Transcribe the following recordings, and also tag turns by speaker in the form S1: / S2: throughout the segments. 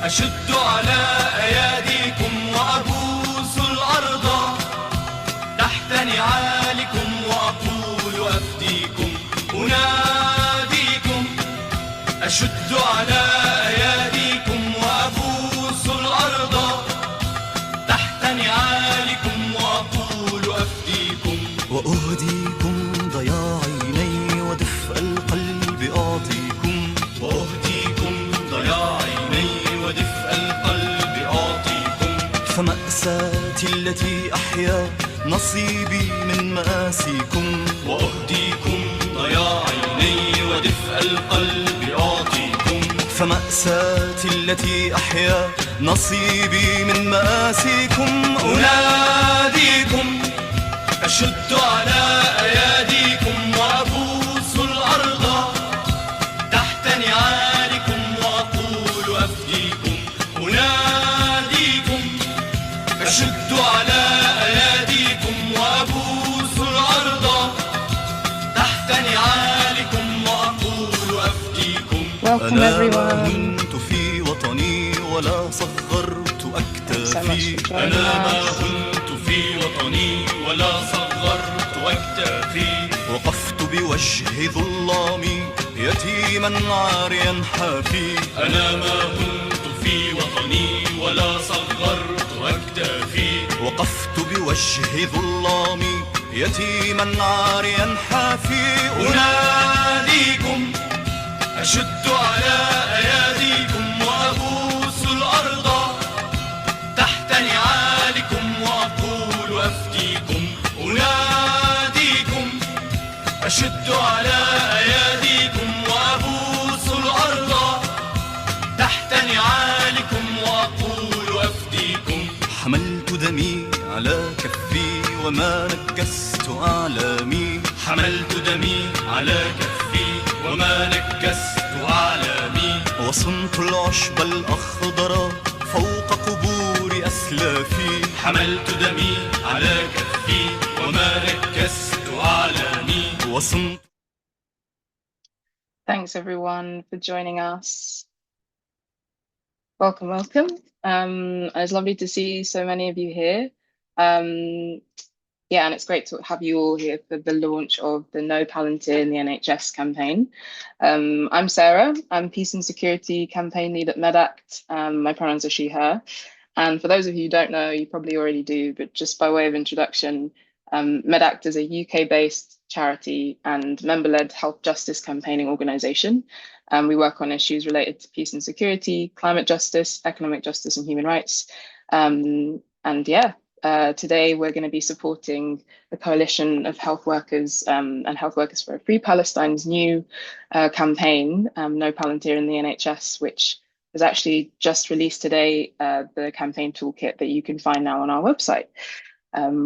S1: أشد على أياديكم وأبوس الأرض تحت نعالكم وأقول أفديكم أناديكم. أشد على أياديكم وأبوس الأرض تحت نعالكم وأقول أفديكم.
S2: وأهديكم ضياع عيني ودفء القلب أعطيكم.
S1: وأهديكم ضياع عيني ودفء القلب أعطيكم.
S2: فمأساتي التي أحيا نصيبي من مآسيكم.
S1: وأهديكم ضياع عيني ودفء القلب أعطيكم.
S2: فمأساتي التي أحيا نصيبي من مآسيكم.
S1: أناديكم. أشد على أياديكم وأبوس الأرض تحت نعالكم وأقول أفديكم أناديكم. أشد على أياديكم وأبوس الأرض تحت نعالكم وأقول أفديكم.
S3: Welcome everyone.
S2: كنت في وطني ولا صغرت أكتافي.
S1: أنا ما كنت في وطني ولا صغرت أكتافي.
S2: وقفت بوجه ظلامي يتيما عاريا حافي.
S1: أنا ما كنت في وطني ولا صغرت أكتافي.
S2: وقفت بوجه ظلامي يتيما عاريا حافي.
S1: أناديكم. أشد على أياديكم وأبوس الأرض تحت نعالكم وأقول أفديكم أناديكم. أشد على أياديكم وأبوس الأرض تحت نعالكم وأقول أفديكم.
S2: حملت دمي على كفي وما نكست أعلامي.
S1: حملت دمي على كفي وما نكست أعلامي.
S2: وصنت العشب الأخضر فوق قبور أسلافي.
S1: حملت دمي على كفي وما نكست أعلامي.
S2: وصنت.
S3: Thanks everyone for joining us. Welcome, welcome. It's lovely to see so many of you here. Yeah, and it's great to have you all here for the launch of the No Palantir in the NHS campaign. I'm Sarah. I'm Peace and Security Campaign Lead at Medact. My pronouns are she, her. And for those of you who don't know, you probably already do, but just by way of introduction, Medact is a UK-based charity and member-led health justice campaigning organisation. We work on issues related to peace and security, climate justice, economic justice and human rights. Today we're going to be supporting the Coalition of Health Workers and Health Workers for a Free Palestine's new campaign, No Palantir in the NHS, which was actually just released today, the campaign toolkit that you can find now on our website,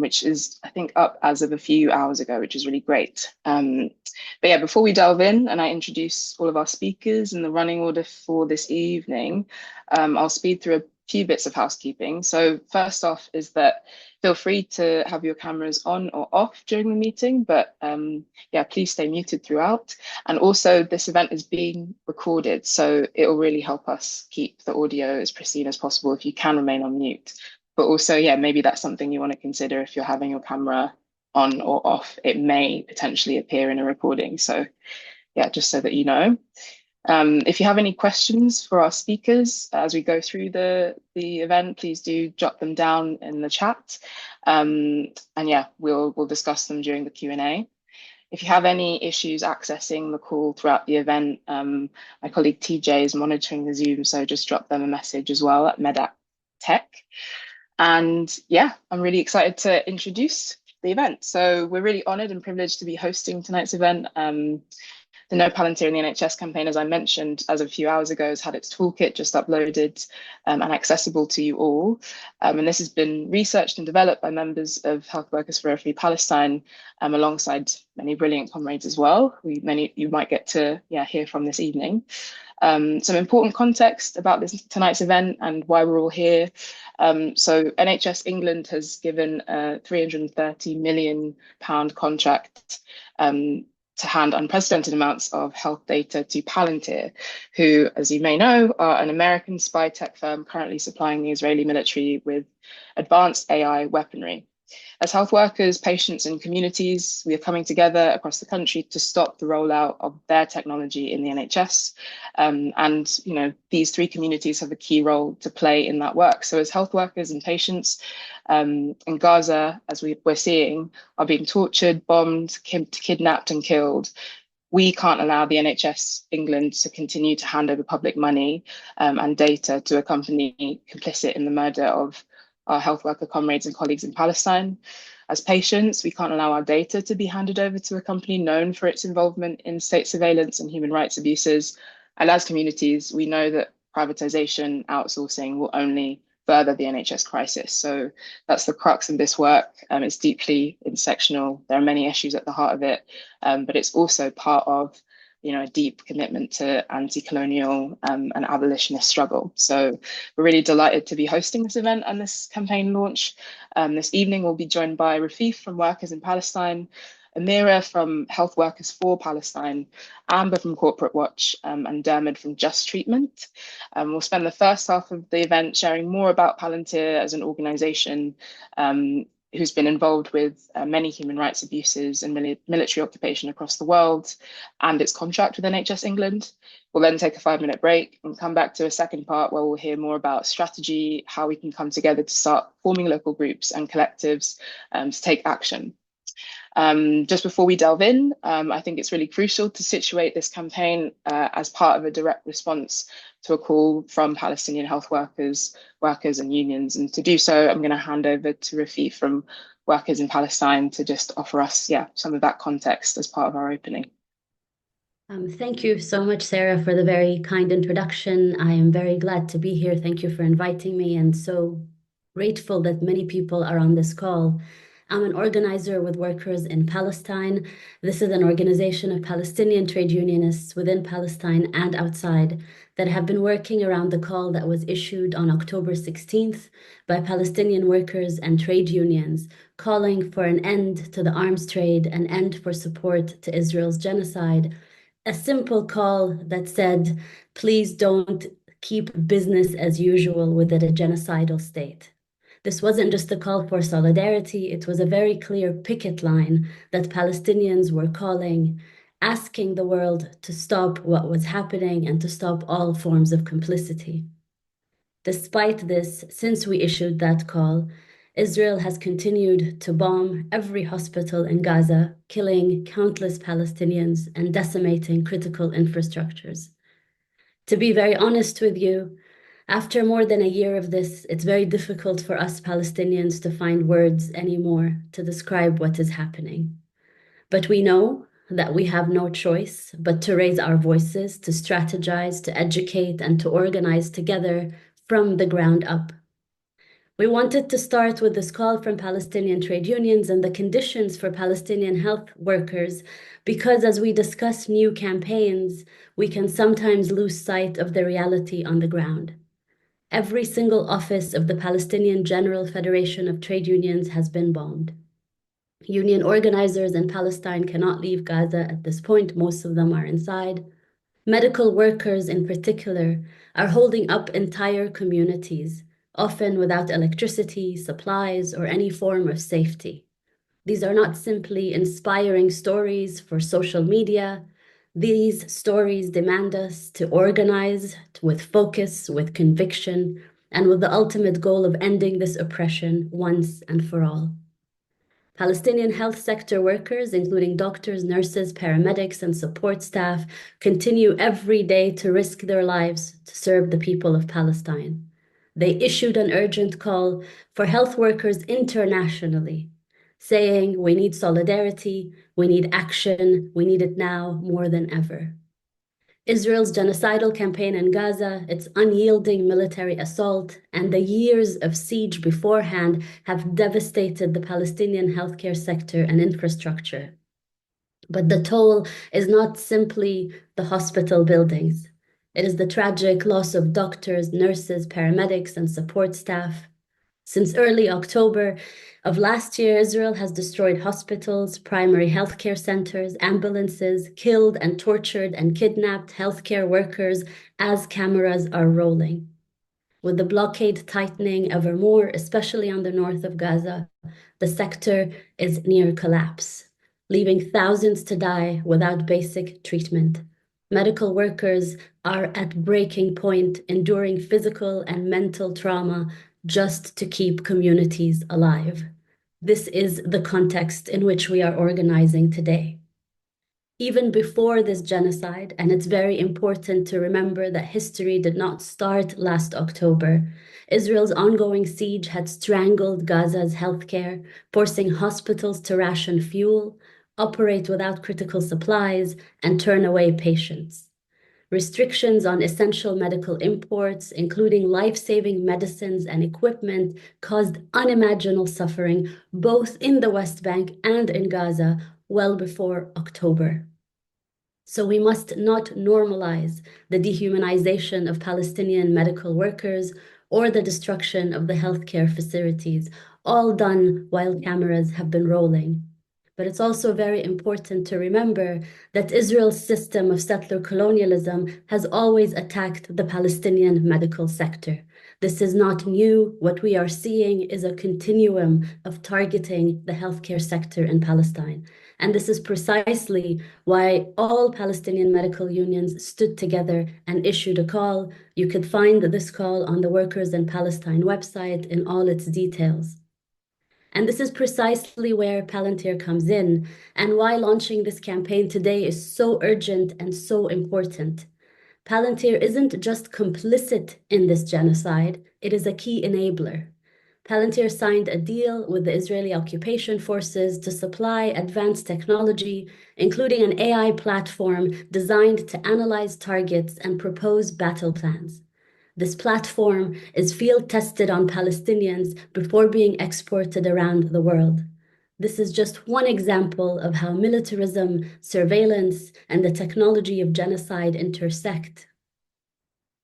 S3: which is, I think, up as of a few hours ago, which is really great. But yeah, before we delve in and I introduce all of our speakers and the running order for this evening, I'll speed through a few bits of housekeeping. So first off is that feel free to have your cameras on or off during the meeting, but yeah, please stay muted throughout. And also this event is being recorded, so it will really help us keep the audio as pristine as possible if you can remain on mute. But also, yeah, maybe that's something you want to consider if you're having your camera on or off. It may potentially appear in a recording. So yeah, just so that you know. If you have any questions for our speakers as we go through the event, please do jot them down in the chat. And yeah, we'll discuss them during the Q&A. If you have any issues accessing the call throughout the event, my colleague TJ is monitoring the Zoom, so just drop them a message as well at Medact Tech. And yeah, I'm really excited to introduce the event. So we're really honoured and privileged to be hosting tonight's event. The No Palantir in the NHS campaign, as I mentioned, as of a few hours ago, has had its toolkit just uploaded and accessible to you all. And this has been researched and developed by members of Health Workers for a Free Palestine, alongside many brilliant comrades as well, who many you might get to hear from this evening. Some important context about tonight's event and why we're all here. So NHS England has given a £330 million contract to hand unprecedented amounts of health data to Palantir, who, as you may know, are an American spy tech firm currently supplying the Israeli military with advanced AI weaponry. As health workers, patients, and communities, we are coming together across the country to stop the rollout of their technology in the NHS. And these three communities have a key role to play in that work. So as health workers and patients in Gaza, as we're seeing, are being tortured, bombed, kidnapped, and killed, we can't allow the NHS England to continue to hand over public money and data to a company complicit in the murder of our health worker comrades and colleagues in Palestine. As patients, we can't allow our data to be handed over to a company known for its involvement in state surveillance and human rights abuses. And as communities, we know that privatisation, outsourcing will only further the NHS crisis. So that's the crux of this work. It's deeply intersectional. There are many issues at the heart of it, but it's also part of a deep commitment to anti-colonial and abolitionist struggle. So we're really delighted to be hosting this event and this campaign launch. This evening we'll be joined by Rafif from Workers in Palestine, Amira from Health Workers for Palestine, Amber from Corporate Watch, and Dermot from Just Treatment. We'll spend the first half of the event sharing more about Palantir as an organisation who's been involved with many human rights abuses and military occupation across the world, and its contract with NHS England. We'll then take a 5-minute break and come back to a second part where we'll hear more about strategy, how we can come together to start forming local groups and collectives to take action. Just before we delve in, I think it's really crucial to situate this campaign as part of a direct response to a call from Palestinian health workers and unions. And to do so, I'm going to hand over to Rafif from Workers in Palestine to just offer us, some of that context as part of our opening.
S4: Thank you so much, Sarah, for the very kind introduction. I am very glad to be here. Thank you for inviting me, and so grateful that many people are on this call. I'm an organizer with Workers in Palestine. This is an organization of Palestinian trade unionists within Palestine and outside that have been working around the call that was issued on October 16th by Palestinian workers and trade unions, calling for an end to the arms trade, an end for support to Israel's genocide. A simple call that said, please don't keep business as usual with a genocidal state. This wasn't just a call for solidarity, it was a very clear picket line that Palestinians were calling, asking the world to stop what was happening and to stop all forms of complicity. Despite this, since we issued that call, Israel has continued to bomb every hospital in Gaza, killing countless Palestinians and decimating critical infrastructures. To be very honest with you, after more than a year of this, it's very difficult for us Palestinians to find words anymore to describe what is happening. But we know that we have no choice but to raise our voices, to strategize, to educate, and to organize together from the ground up. We wanted to start with this call from Palestinian trade unions and the conditions for Palestinian health workers, because as we discuss new campaigns, we can sometimes lose sight of the reality on the ground. Every single office of the Palestinian General Federation of Trade Unions has been bombed. Union organizers in Palestine cannot leave Gaza at this point. Most of them are inside. Medical workers in particular are holding up entire communities, often without electricity, supplies, or any form of safety. These are not simply inspiring stories for social media. These stories demand us to organize with focus, with conviction, and with the ultimate goal of ending this oppression once and for all. Palestinian health sector workers, including doctors, nurses, paramedics, and support staff, continue every day to risk their lives to serve the people of Palestine. They issued an urgent call for health workers internationally, saying we need solidarity, we need action, we need it now more than ever. Israel's genocidal campaign in Gaza, its unyielding military assault, and the years of siege beforehand have devastated the Palestinian healthcare sector and infrastructure. But the toll is not simply the hospital buildings. It is the tragic loss of doctors, nurses, paramedics, and support staff. Since early October of last year, Israel has destroyed hospitals, primary healthcare centers, ambulances, killed and tortured and kidnapped healthcare workers as cameras are rolling. With the blockade tightening ever more, especially on the north of Gaza, the sector is near collapse, leaving thousands to die without basic treatment. Medical workers are at breaking point, enduring physical and mental trauma just to keep communities alive. This is the context in which we are organizing today. Even before this genocide, and it's very important to remember that history did not start last October, Israel's ongoing siege had strangled Gaza's healthcare, forcing hospitals to ration fuel, operate without critical supplies, and turn away patients. Restrictions on essential medical imports, including life-saving medicines and equipment, caused unimaginable suffering both in the West Bank and in Gaza well before October. So we must not normalize the dehumanization of Palestinian medical workers or the destruction of the healthcare facilities, all done while cameras have been rolling. But it's also very important to remember that Israel's system of settler colonialism has always attacked the Palestinian medical sector. This is not new. What we are seeing is a continuum of targeting the healthcare sector in Palestine. And this is precisely why all Palestinian medical unions stood together and issued a call. You could find this call on the Workers in Palestine website in all its details. And this is precisely where Palantir comes in and why launching this campaign today is so urgent and so important. Palantir isn't just complicit in this genocide, it is a key enabler. Palantir signed a deal with the Israeli occupation forces to supply advanced technology, including an AI platform designed to analyze targets and propose battle plans. This platform is field tested on Palestinians before being exported around the world. This is just one example of how militarism, surveillance, and the technology of genocide intersect.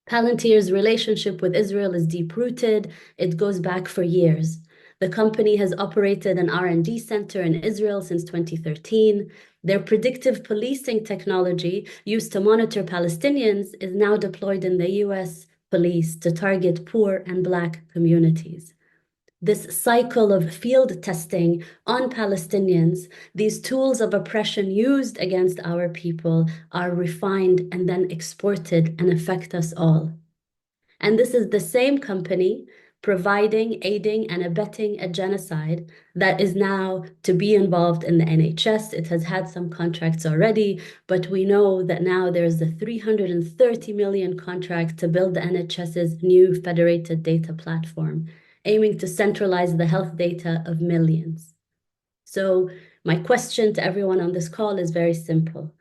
S4: Palantir's relationship with Israel is deep-rooted. It goes back for years. The company has operated an R&D center in Israel since 2013. Their predictive policing technology used to monitor Palestinians is now deployed in the US police to target poor and Black communities. This cycle of field testing on Palestinians, these tools of oppression used against our people, are refined and then exported and affect us all. And this is the same company providing, aiding, and abetting a genocide that is now to be involved in the NHS. It has had some contracts already, but we know that now there's a 330 million contract to build the NHS's new Federated Data Platform, aiming to centralize the health data of millions. So my question to everyone on this call is very simple.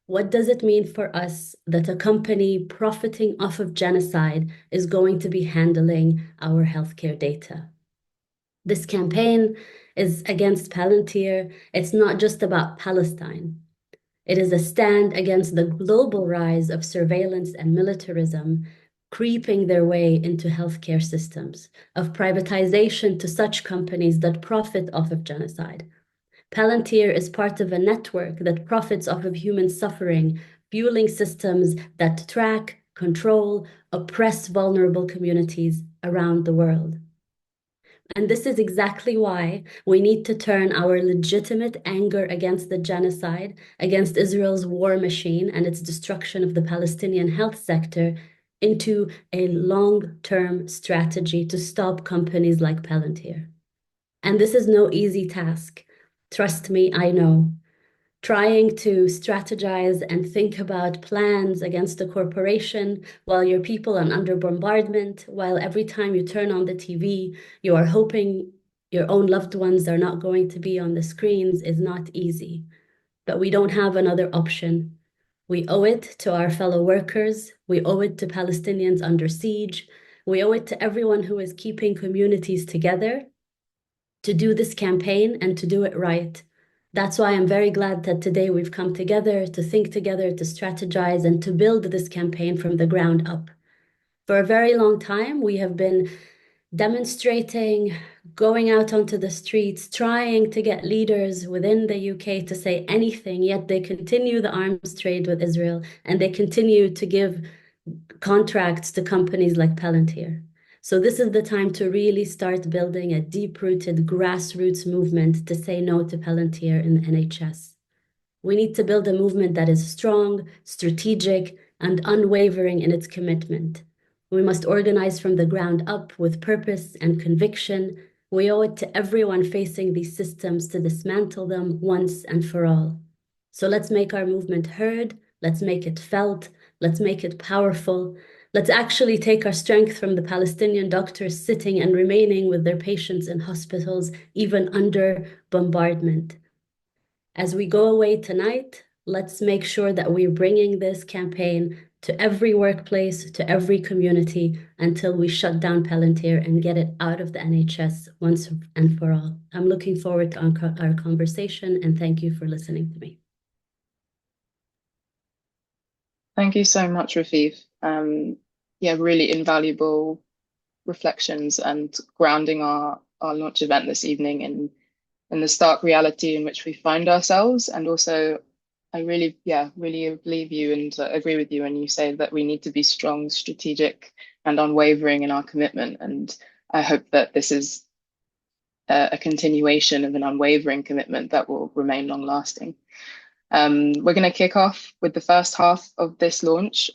S4: What does it mean for us that a company profiting off of genocide is going to be handling our healthcare data? This campaign is against Palantir. It's not just about Palestine. It is a stand against the global rise of surveillance and militarism creeping their way into healthcare systems, of privatization to such companies that profit off of genocide. Palantir is part of a network that profits off of human suffering, fueling systems that track, control, oppress vulnerable communities around the world. And this is exactly why we need to turn our legitimate anger against the genocide, against Israel's war machine and its destruction of the Palestinian health sector, into a long-term strategy to stop companies like Palantir. And this is no easy task. Trust me, I know. Trying to strategize and think about plans against a corporation while your people are under bombardment, while every time you turn on the TV, you are hoping your own loved ones are not going to be on the screens is not easy. But we don't have another option. We owe it to our fellow workers. We owe it to Palestinians under siege. We owe it to everyone who is keeping communities together to do this campaign and to do it right. That's why I'm very glad that today we've come together to think together, to strategize, and to build this campaign from the ground up. For a very long time, we have been demonstrating, going out onto the streets, trying to get leaders within the UK to say anything, yet they continue the arms trade with Israel and they continue to give contracts to companies like Palantir. So this is the time to really start building a deep-rooted grassroots movement to say no to Palantir in the NHS. We need to build a movement that is strong, strategic, and unwavering in its commitment. We must organize from the ground up with purpose and conviction. We owe it to everyone facing these systems to dismantle them once and for all. So let's make our movement heard, let's make it felt, let's make it powerful. Let's actually take our strength from the Palestinian doctors sitting and remaining with their patients in hospitals, even under bombardment. As we go away tonight, let's make sure that we're bringing this campaign to every workplace, to every community, until we shut down Palantir and get it out of the NHS once and for all. I'm looking forward to our conversation, and thank you for listening to me.
S3: Thank you so much, Rafif. Yeah, really invaluable reflections and grounding our launch event this evening in the stark reality in which we find ourselves. And also, I really believe you and agree with you when you say that we need to be strong, strategic, and unwavering in our commitment. And I hope that this is a continuation of an unwavering commitment that will remain long lasting. We're going to kick off with the first half of this launch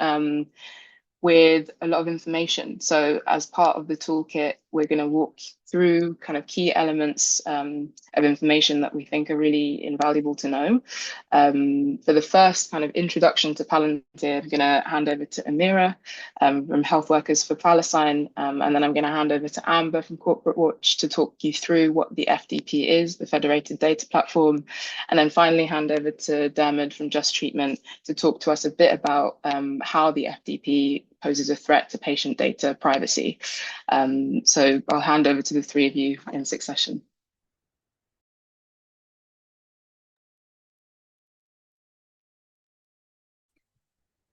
S3: with a lot of information. So as part of the toolkit, we're going to walk through kind of key elements of information that we think are really invaluable to know. For the first kind of introduction to Palantir, I'm going to hand over to Amira from Health Workers for Palestine, and then I'm going to hand over to Amber from Corporate Watch to talk you through what the FDP is, the Federated Data Platform, and then finally hand over to Dermot from Just Treatment to talk to us a bit about how the FDP poses a threat to patient data privacy. So I'll hand over to the three of you in succession.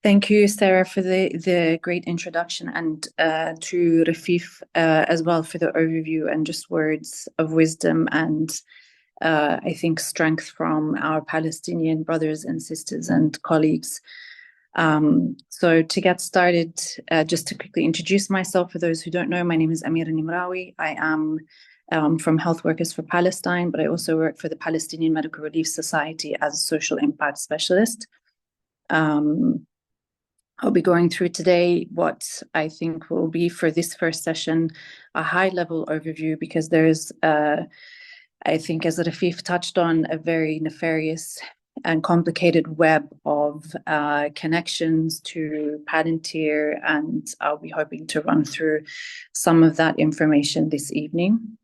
S5: Thank you, Sarah, for the great introduction, and to Rafif as well for the overview and just words of wisdom and I think strength from our Palestinian brothers and sisters and colleagues. So to get started, just to quickly introduce myself, for those who don't know, my name is Amira Nimrawi. I am from Health Workers for Palestine, but I also work for the Palestinian Medical Relief Society as a social impact specialist. I'll be going through today what I think will be, for this first session, a high-level overview, because there's, I think, as Rafif touched on, a very nefarious and complicated web of connections to Palantir, and I'll be hoping to run through some of that information this evening.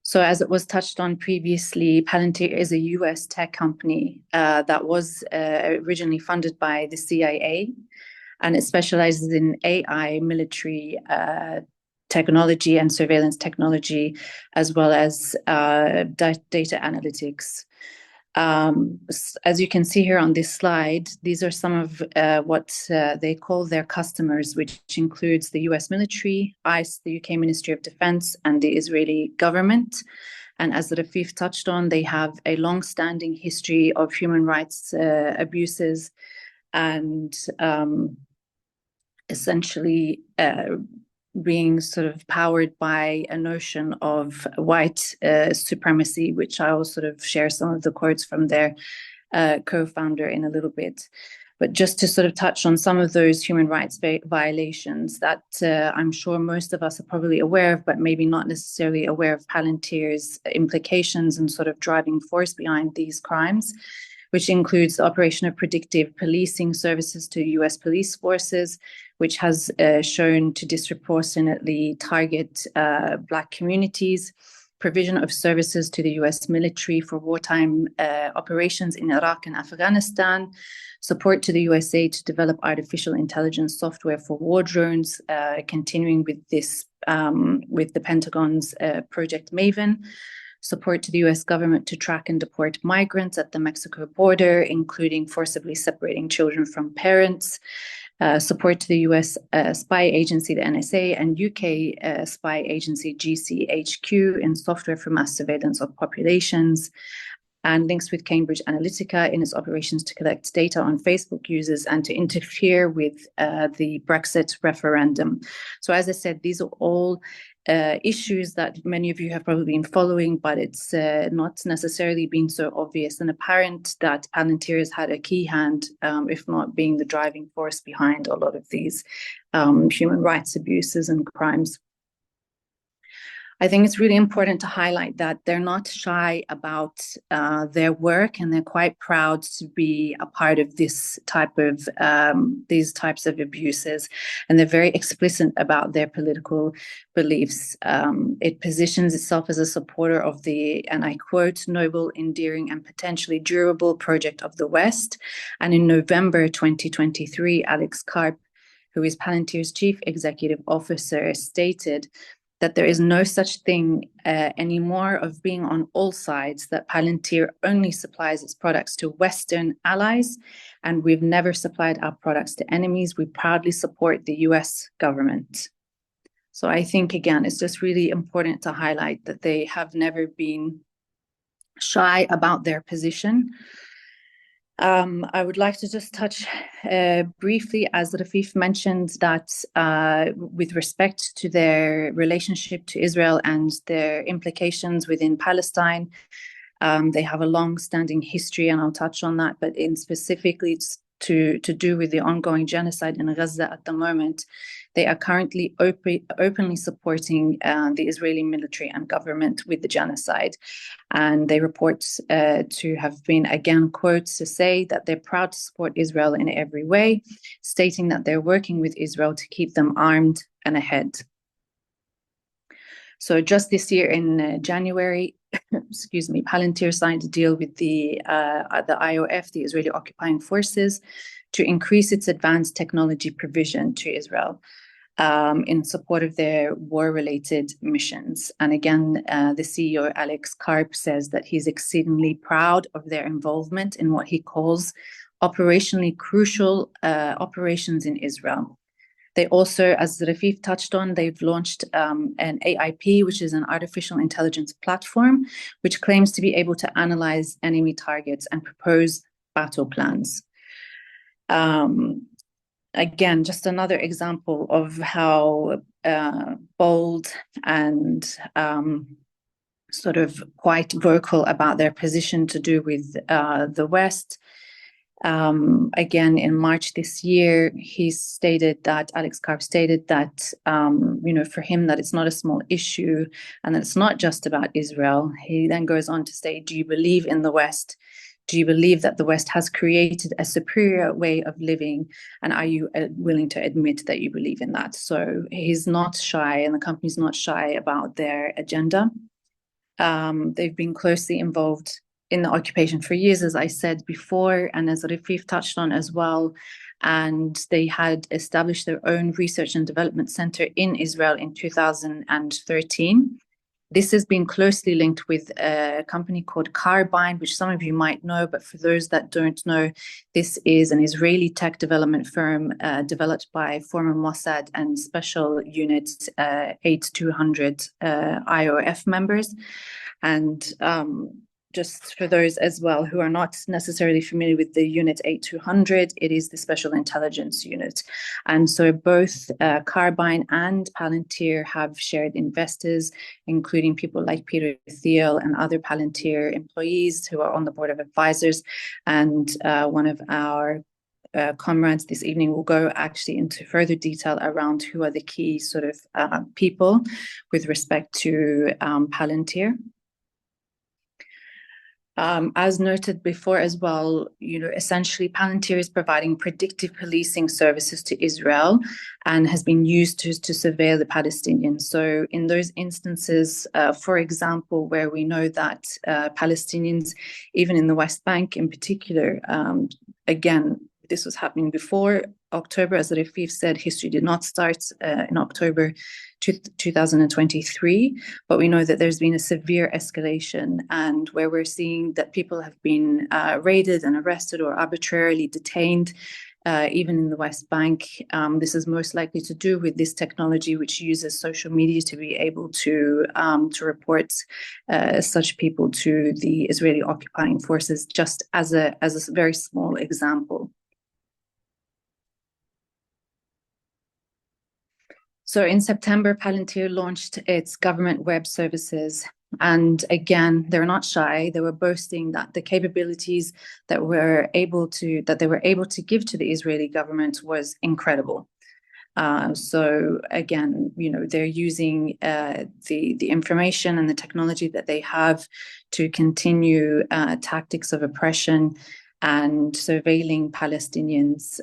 S5: So as it was touched on previously, Palantir is a US tech company that was originally funded by the CIA, and it specializes in AI, military technology and surveillance technology, as well as data analytics. As you can see here on this slide, these are some of what they call their customers, which includes the US military, ICE, the UK Ministry of Defense, and the Israeli government. And as Rafif touched on, they have a long-standing history of human rights abuses and essentially being sort of powered by a notion of white supremacy, which I will sort of share some of the quotes from their co-founder in a little bit. But just to sort of touch on some of those human rights violations that I'm sure most of us are probably aware of, but maybe not necessarily aware of Palantir's implications and sort of driving force behind these crimes, which includes the operation of predictive policing services to US police forces, which has shown to disproportionately target Black communities, provision of services to the US military for wartime operations in Iraq and Afghanistan, support to the USA to develop artificial intelligence software for war drones, continuing with this, with the Pentagon's Project Maven, support to the US government to track and deport migrants at the Mexico border, including forcibly separating children from parents, support to the US spy agency, the NSA, and UK spy agency, GCHQ, in software for mass surveillance of populations, and links with Cambridge Analytica in its operations to collect data on Facebook users and to interfere with the Brexit referendum. So as I said, these are all issues that many of you have probably been following, but it's not necessarily been so obvious and apparent that Palantir has had a key hand, if not being the driving force behind a lot of these human rights abuses and crimes. I think it's really important to highlight that they're not shy about their work, and they're quite proud to be a part of this type of these types of abuses, and they're very explicit about their political beliefs. It positions itself as a supporter of the, and I quote, noble, endearing, and potentially durable project of the West. And in November 2023, Alex Karp, who is Palantir's chief executive officer, stated that there is no such thing anymore of being on all sides, that Palantir only supplies its products to Western allies, and we've never supplied our products to enemies. We proudly support the US government. So I think, again, it's just really important to highlight that they have never been shy about their position. I would like to just touch briefly, as Rafif mentioned, that with respect to their relationship to Israel and their implications within Palestine, they have a long-standing history, and I'll touch on that, but in specifically to do with the ongoing genocide in Gaza at the moment, they are currently openly supporting the Israeli military and government with the genocide. And they report to have been, again, quotes to say that they're proud to support Israel in every way, stating that they're working with Israel to keep them armed and ahead. So just this year in January, excuse me, Palantir signed a deal with the IOF, the Israeli Occupying Forces, to increase its advanced technology provision to Israel in support of their war-related missions. And again, the CEO, Alex Karp, says that he's exceedingly proud of their involvement in what he calls operationally crucial operations in Israel. They also, as Rafif touched on, they've launched an AIP, which is an artificial intelligence platform, which claims to be able to analyze enemy targets and propose battle plans. Again, just another example of how bold and sort of quite vocal about their position to do with the West. Again, in March this year, he stated that, Alex Karp stated that, for him, that it's not a small issue and that it's not just about Israel. He then goes on to say, do you believe in the West? Do you believe that the West has created a superior way of living? And are you willing to admit that you believe in that? So he's not shy, and the company's not shy about their agenda. They've been closely involved in the occupation for years, as I said before, and as Rafif touched on as well. And they had established their own research and development center in Israel in 2013. This has been closely linked with a company called Carbine, which some of you might know, but for those that don't know, this is an Israeli tech development firm developed by former Mossad and Special Unit 8200 IOF members. And just for those as well who are not necessarily familiar with the Unit 8200, it is the Special Intelligence Unit. And so both Carbine and Palantir have shared investors, including people like Peter Thiel and other Palantir employees who are on the board of advisors. And one of our comrades this evening will go actually into further detail around who are the key sort of people with respect to Palantir. As noted before as well, essentially Palantir is providing predictive policing services to Israel and has been used to surveil the Palestinians. So in those instances, for example, where we know that Palestinians, even in the West Bank in particular, again, this was happening before October, as Rafif said, history did not start in October 2023, but we know that there's been a severe escalation, and where we're seeing that people have been raided and arrested or arbitrarily detained, even in the West Bank. This is most likely to do with this technology, which uses social media to be able to report such people to the Israeli occupying forces, just as a very small example. So in September, Palantir launched its government web services. And again, they're not shy. They were boasting that the capabilities that they were able to give to the Israeli government was incredible. So again, they're using the information and the technology that they have to continue tactics of oppression and surveilling Palestinians.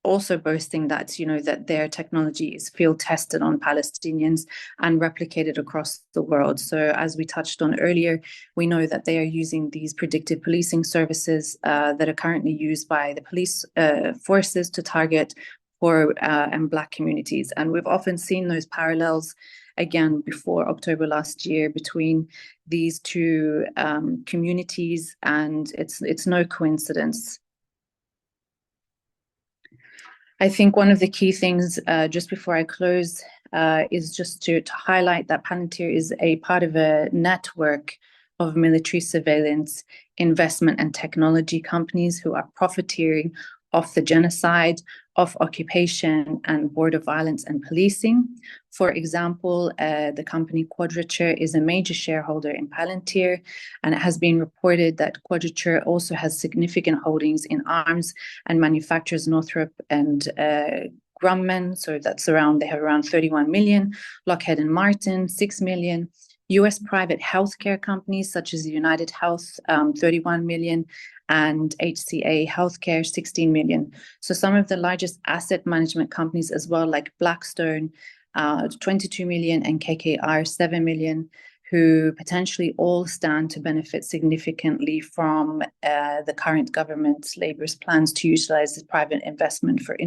S5: Also boasting that that their technology is field tested on Palestinians and replicated across the world. So as we touched on earlier, we know that they are using these predictive policing services that are currently used by the police forces to target poor and Black communities. And we've often seen those parallels again before October last year between these two communities, and it's no coincidence. I think one of the key things, just before I close, is just to highlight that Palantir is a part of a network of military surveillance, investment and technology companies who are profiteering off the genocide, of occupation and border violence and policing. For example, the company Quadrature is a major shareholder in Palantir, and it has been reported that Quadrature also has significant holdings in arms and manufactures Northrop and Grumman. So they have around 31 million, Lockheed and Martin, 6 million. US private healthcare companies such as United Health, 31 million, and HCA Healthcare, 16 million. So some of the largest asset management companies as well, like Blackstone, 22 million, and KKR, 7 million, who potentially all stand to benefit significantly from the current government's Labour's plans to utilize this private investment for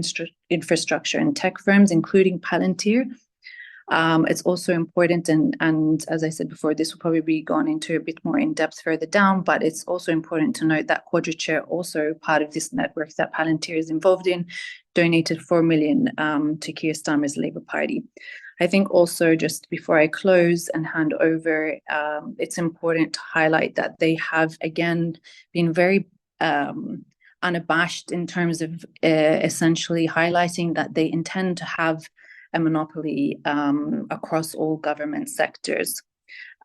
S5: infrastructure and tech firms, including Palantir. It's also important, and as I said before, this will probably be gone into a bit more in depth further down, but it's also important to note that Quadrature, also part of this network that Palantir is involved in, donated 4 million to Keir Starmer's Labour Party. I think also, just before I close and hand over, it's important to highlight that they have, again, been very unabashed in terms of essentially highlighting that they intend to have a monopoly across all government sectors.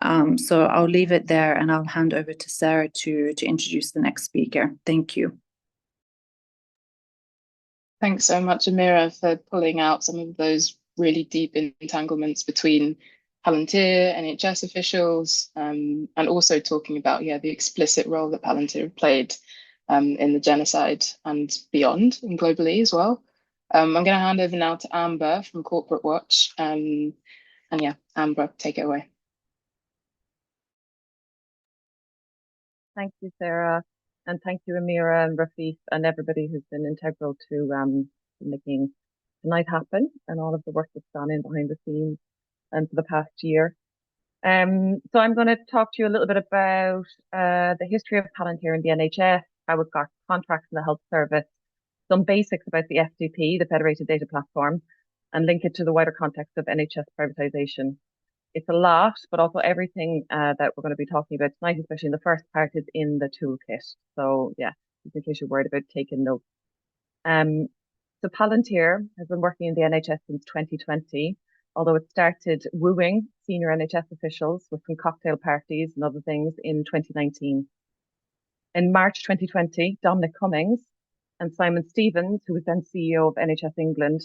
S5: So I'll leave it there and I'll hand over to Sarah to introduce the next speaker. Thank you.
S3: Thanks so much, Amira, for pulling out some of those really deep entanglements between Palantir, NHS officials, and also talking about the explicit role that Palantir played in the genocide and beyond, and globally as well. I'm going to hand over now to Amber from Corporate Watch. And Amber, take it away.
S6: Thank you, Sarah. And thank you, Amira and Rafif and everybody who's been integral to making tonight happen and all of the work that's gone in behind the scenes and for the past year. So I'm going to talk to you a little bit about the history of Palantir and the NHS, how it got contracts in the health service, some basics about the FDP, the Federated Data Platform, and link it to the wider context of NHS privatisation. It's a lot, but also everything that we're going to be talking about tonight, especially in the first part, is in the toolkit. So just in case you're worried about taking notes. So Palantir has been working in the NHS since 2020, although it started wooing senior NHS officials with some cocktail parties and other things in 2019. In March 2020, Dominic Cummings and Simon Stevens, who was then CEO of NHS England,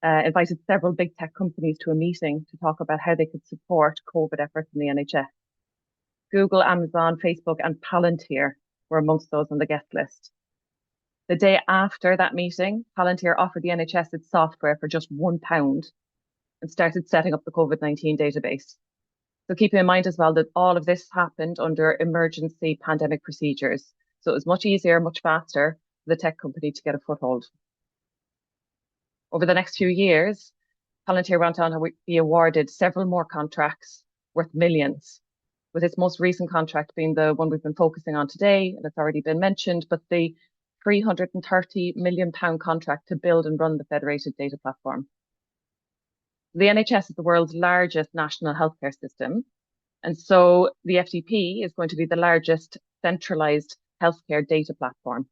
S6: invited several big tech companies to a meeting to talk about how they could support COVID efforts in the NHS. Google, Amazon, Facebook, and Palantir were amongst those on the guest list. The day after that meeting, Palantir offered the NHS its software for just £1 and started setting up the COVID-19 database. So keeping in mind as well that all of this happened under emergency pandemic procedures. So it was much easier, much faster for the tech company to get a foothold. Over the next few years, Palantir went on to be awarded several more contracts worth millions, with its most recent contract being the one we've been focusing on today, and it's already been mentioned, but the £330 million contract to build and run the Federated Data Platform. The NHS is the world's largest national healthcare system, and so the FDP is going to be the largest centralized healthcare data platform.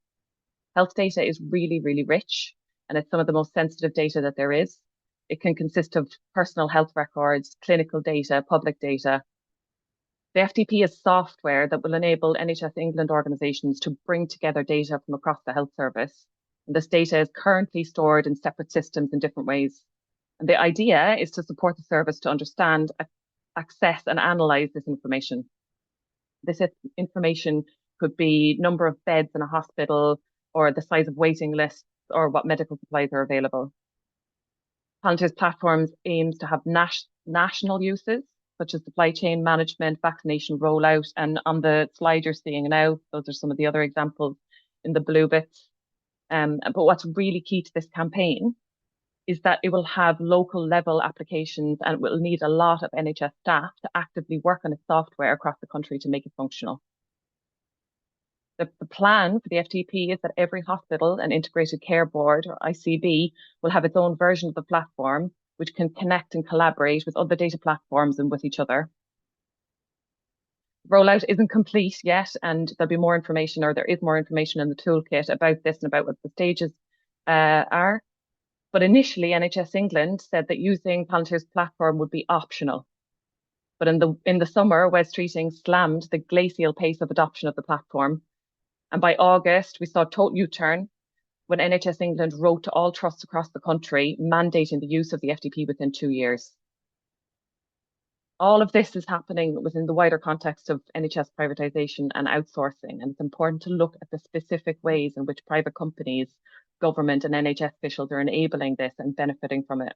S6: Health data is really, really rich, and it's some of the most sensitive data that there is. It can consist of personal health records, clinical data, public data. The FDP is software that will enable NHS England organisations to bring together data from across the health service. And this data is currently stored in separate systems in different ways. And the idea is to support the service to understand, access and analyse this information. This information could be number of beds in a hospital, or the size of waiting lists, or what medical supplies are available. Palantir's platforms aims to have national uses, such as supply chain management, vaccination rollout, and on the slide you're seeing now, those are some of the other examples in the blue bits. But what's really key to this campaign is that it will have local level applications, and it will need a lot of NHS staff to actively work on its software across the country to make it functional. The plan for the FTP is that every hospital and integrated care board, or ICB, will have its own version of the platform, which can connect and collaborate with other data platforms and with each other. Rollout isn't complete yet, and there'll be more information, or there is more information in the toolkit about this and about what the stages are. But initially, NHS England said that using Palantir's platform would be optional. But in the summer, Wes Streeting slammed the glacial pace of adoption of the platform. And by August, we saw a total U-turn when NHS England wrote to all trusts across the country, mandating the use of the FDP within 2 years. All of this is happening within the wider context of NHS privatisation and outsourcing, and it's important to look at the specific ways in which private companies, government and NHS officials are enabling this and benefiting from it.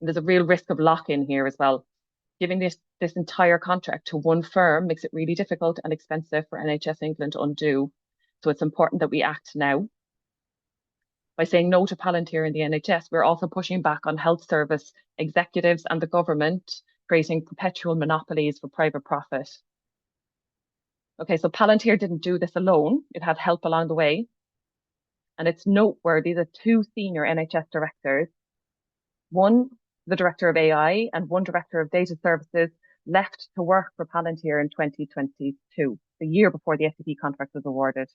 S6: And there's a real risk of lock-in here as well. Giving this entire contract to one firm makes it really difficult and expensive for NHS England to undo. So it's important that we act now. By saying no to Palantir in the NHS, we're also pushing back on health service executives and the government, creating perpetual monopolies for private profit. Okay, so Palantir didn't do this alone. It had help along the way. And it's noteworthy that 2 senior NHS directors, one the director of AI and one director of data services, left to work for Palantir in 2022, the year before the FDP contract was awarded.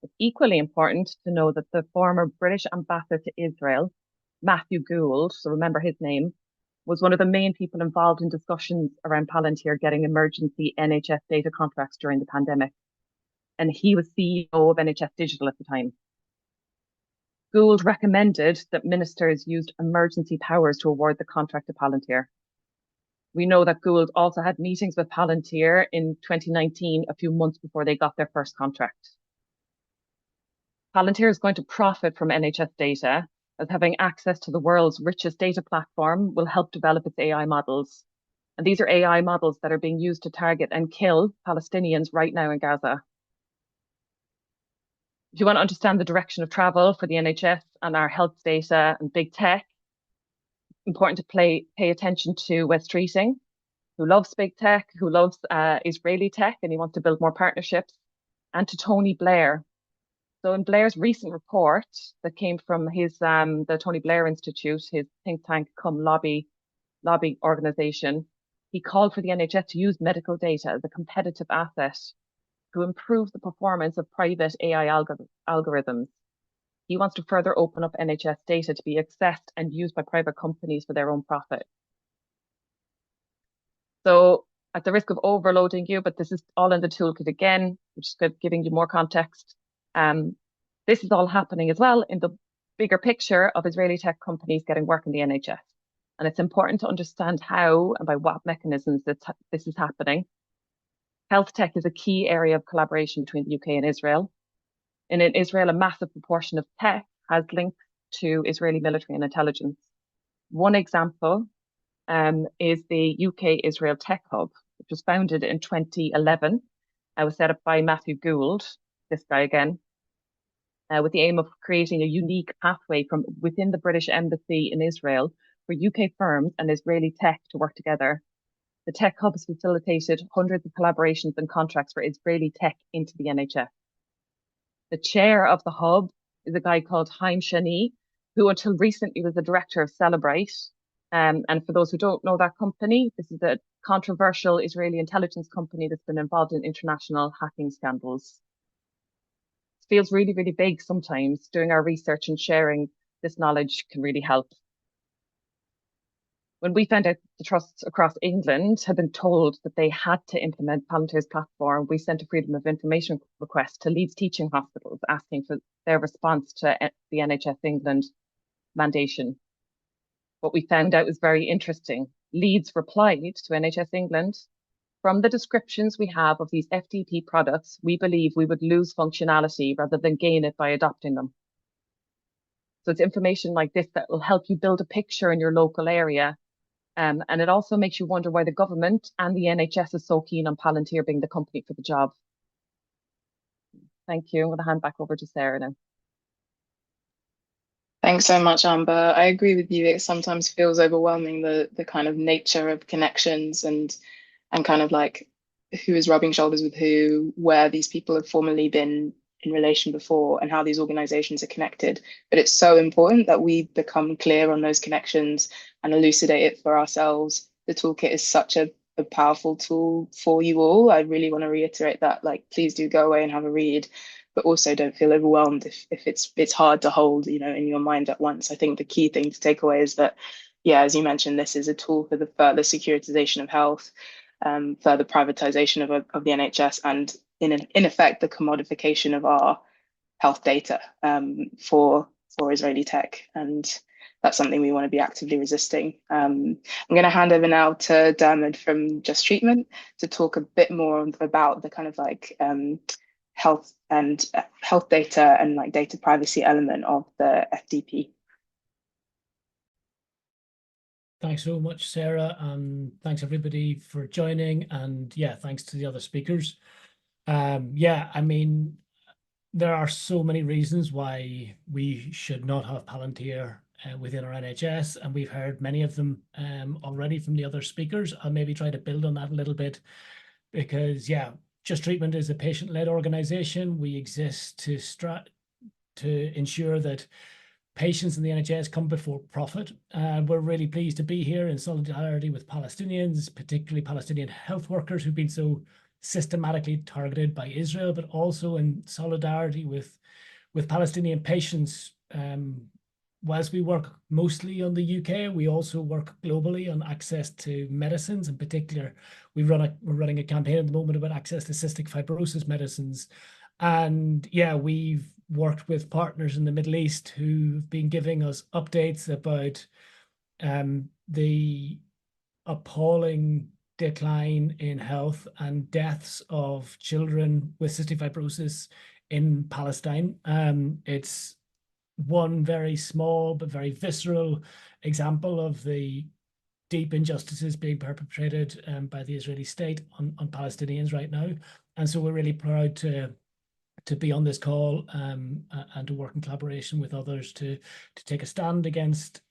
S6: It's equally important to know that the former British ambassador to Israel, Matthew Gould, so remember his name, was one of the main people involved in discussions around Palantir getting emergency NHS data contracts during the pandemic. And he was CEO of NHS Digital at the time. Gould recommended that ministers used emergency powers to award the contract to Palantir. We know that Gould also had meetings with Palantir in 2019, a few months before they got their first contract. Palantir is going to profit from NHS data, as having access to the world's richest data platform will help develop its AI models. And these are AI models that are being used to target and kill Palestinians right now in Gaza. If you want to understand the direction of travel for the NHS and our health data and big tech, it's important to pay attention to Wes Streeting, who loves big tech, who loves Israeli tech, and he wants to build more partnerships, and to Tony Blair. So in Blair's recent report that came from his the Tony Blair Institute, his think tank cum lobby organization, he called for the NHS to use medical data as a competitive asset to improve the performance of private AI algorithms. He wants to further open up NHS data to be accessed and used by private companies for their own profit. So at the risk of overloading you, but this is all in the toolkit again, which is giving you more context. This is all happening as well in the bigger picture of Israeli tech companies getting work in the NHS. And it's important to understand how and by what mechanisms this is happening. Health tech is a key area of collaboration between the UK and Israel. And in Israel, a massive proportion of tech has links to Israeli military and intelligence. One example is the UK Israel Tech Hub, which was founded in 2011. It was set up by Matthew Gould, this guy again. with the aim of creating a unique pathway from within the British Embassy in Israel for UK firms and Israeli tech to work together. The tech hub has facilitated hundreds of collaborations and contracts for Israeli tech into the NHS. The chair of the hub is a guy called Haim Shani, who until recently was the director of Celebrate. And for those who don't know that company, this is a controversial Israeli intelligence company that's been involved in international hacking scandals. It feels really, really big sometimes. Doing our research and sharing this knowledge can really help. When we found out the trusts across England had been told that they had to implement Palantir's platform, we sent a Freedom of Information request to Leeds teaching hospitals asking for their response to the NHS England mandation. What we found out was very interesting. Leeds replied to NHS England, from the descriptions we have of these FDP products, we believe we would lose functionality rather than gain it by adopting them. So it's information like this that will help you build a picture in your local area. And it also makes you wonder why the government and the NHS is so keen on Palantir being the company for the job. Thank you. I'm going to hand back over to Sarah now.
S3: Thanks so much, Amber. I agree with you. It sometimes feels overwhelming, the kind of nature of connections and kind of like who is rubbing shoulders with who, where these people have formerly been in relation before, and how these organizations are connected. But it's so important that we become clear on those connections and elucidate it for ourselves. The toolkit is such a powerful tool for you all. I really want to reiterate that. Like, please do go away and have a read, but also don't feel overwhelmed if it's hard to hold, in your mind at once. I think the key thing to take away is that, yeah, as you mentioned, this is a tool for the further securitization of health, further privatisation of the NHS, and in effect the commodification of our health data for Israeli tech, and that's something we want to be actively resisting. I'm going to hand over now to Dermot from Just Treatment to talk a bit more about the kind of like health data and like data privacy element of the FDP.
S7: Thanks so much, Sarah, and thanks everybody for joining, and yeah, thanks to the other speakers. Yeah, I mean, there are so many reasons why we should not have Palantir within our NHS, and we've heard many of them already from the other speakers. I'll maybe try to build on that a little bit because, yeah, Just Treatment is a patient-led organization. We exist to ensure that patients in the NHS come before profit. We're really pleased to be here in solidarity with Palestinians, particularly Palestinian health workers who've been so systematically targeted by Israel, but also in solidarity with Palestinian patients. Whilst we work mostly on the UK, we also work globally on access to medicines. In particular, we're running a campaign at the moment about access to cystic fibrosis medicines. And yeah, we've worked with partners in the Middle East who've been giving us updates about the appalling decline in health and deaths of children with cystic fibrosis in Palestine. It's one very small but very visceral example of the deep injustices being perpetrated by the Israeli state on Palestinians right now. And so we're really proud to be on this call and to work in collaboration with others to take a stand against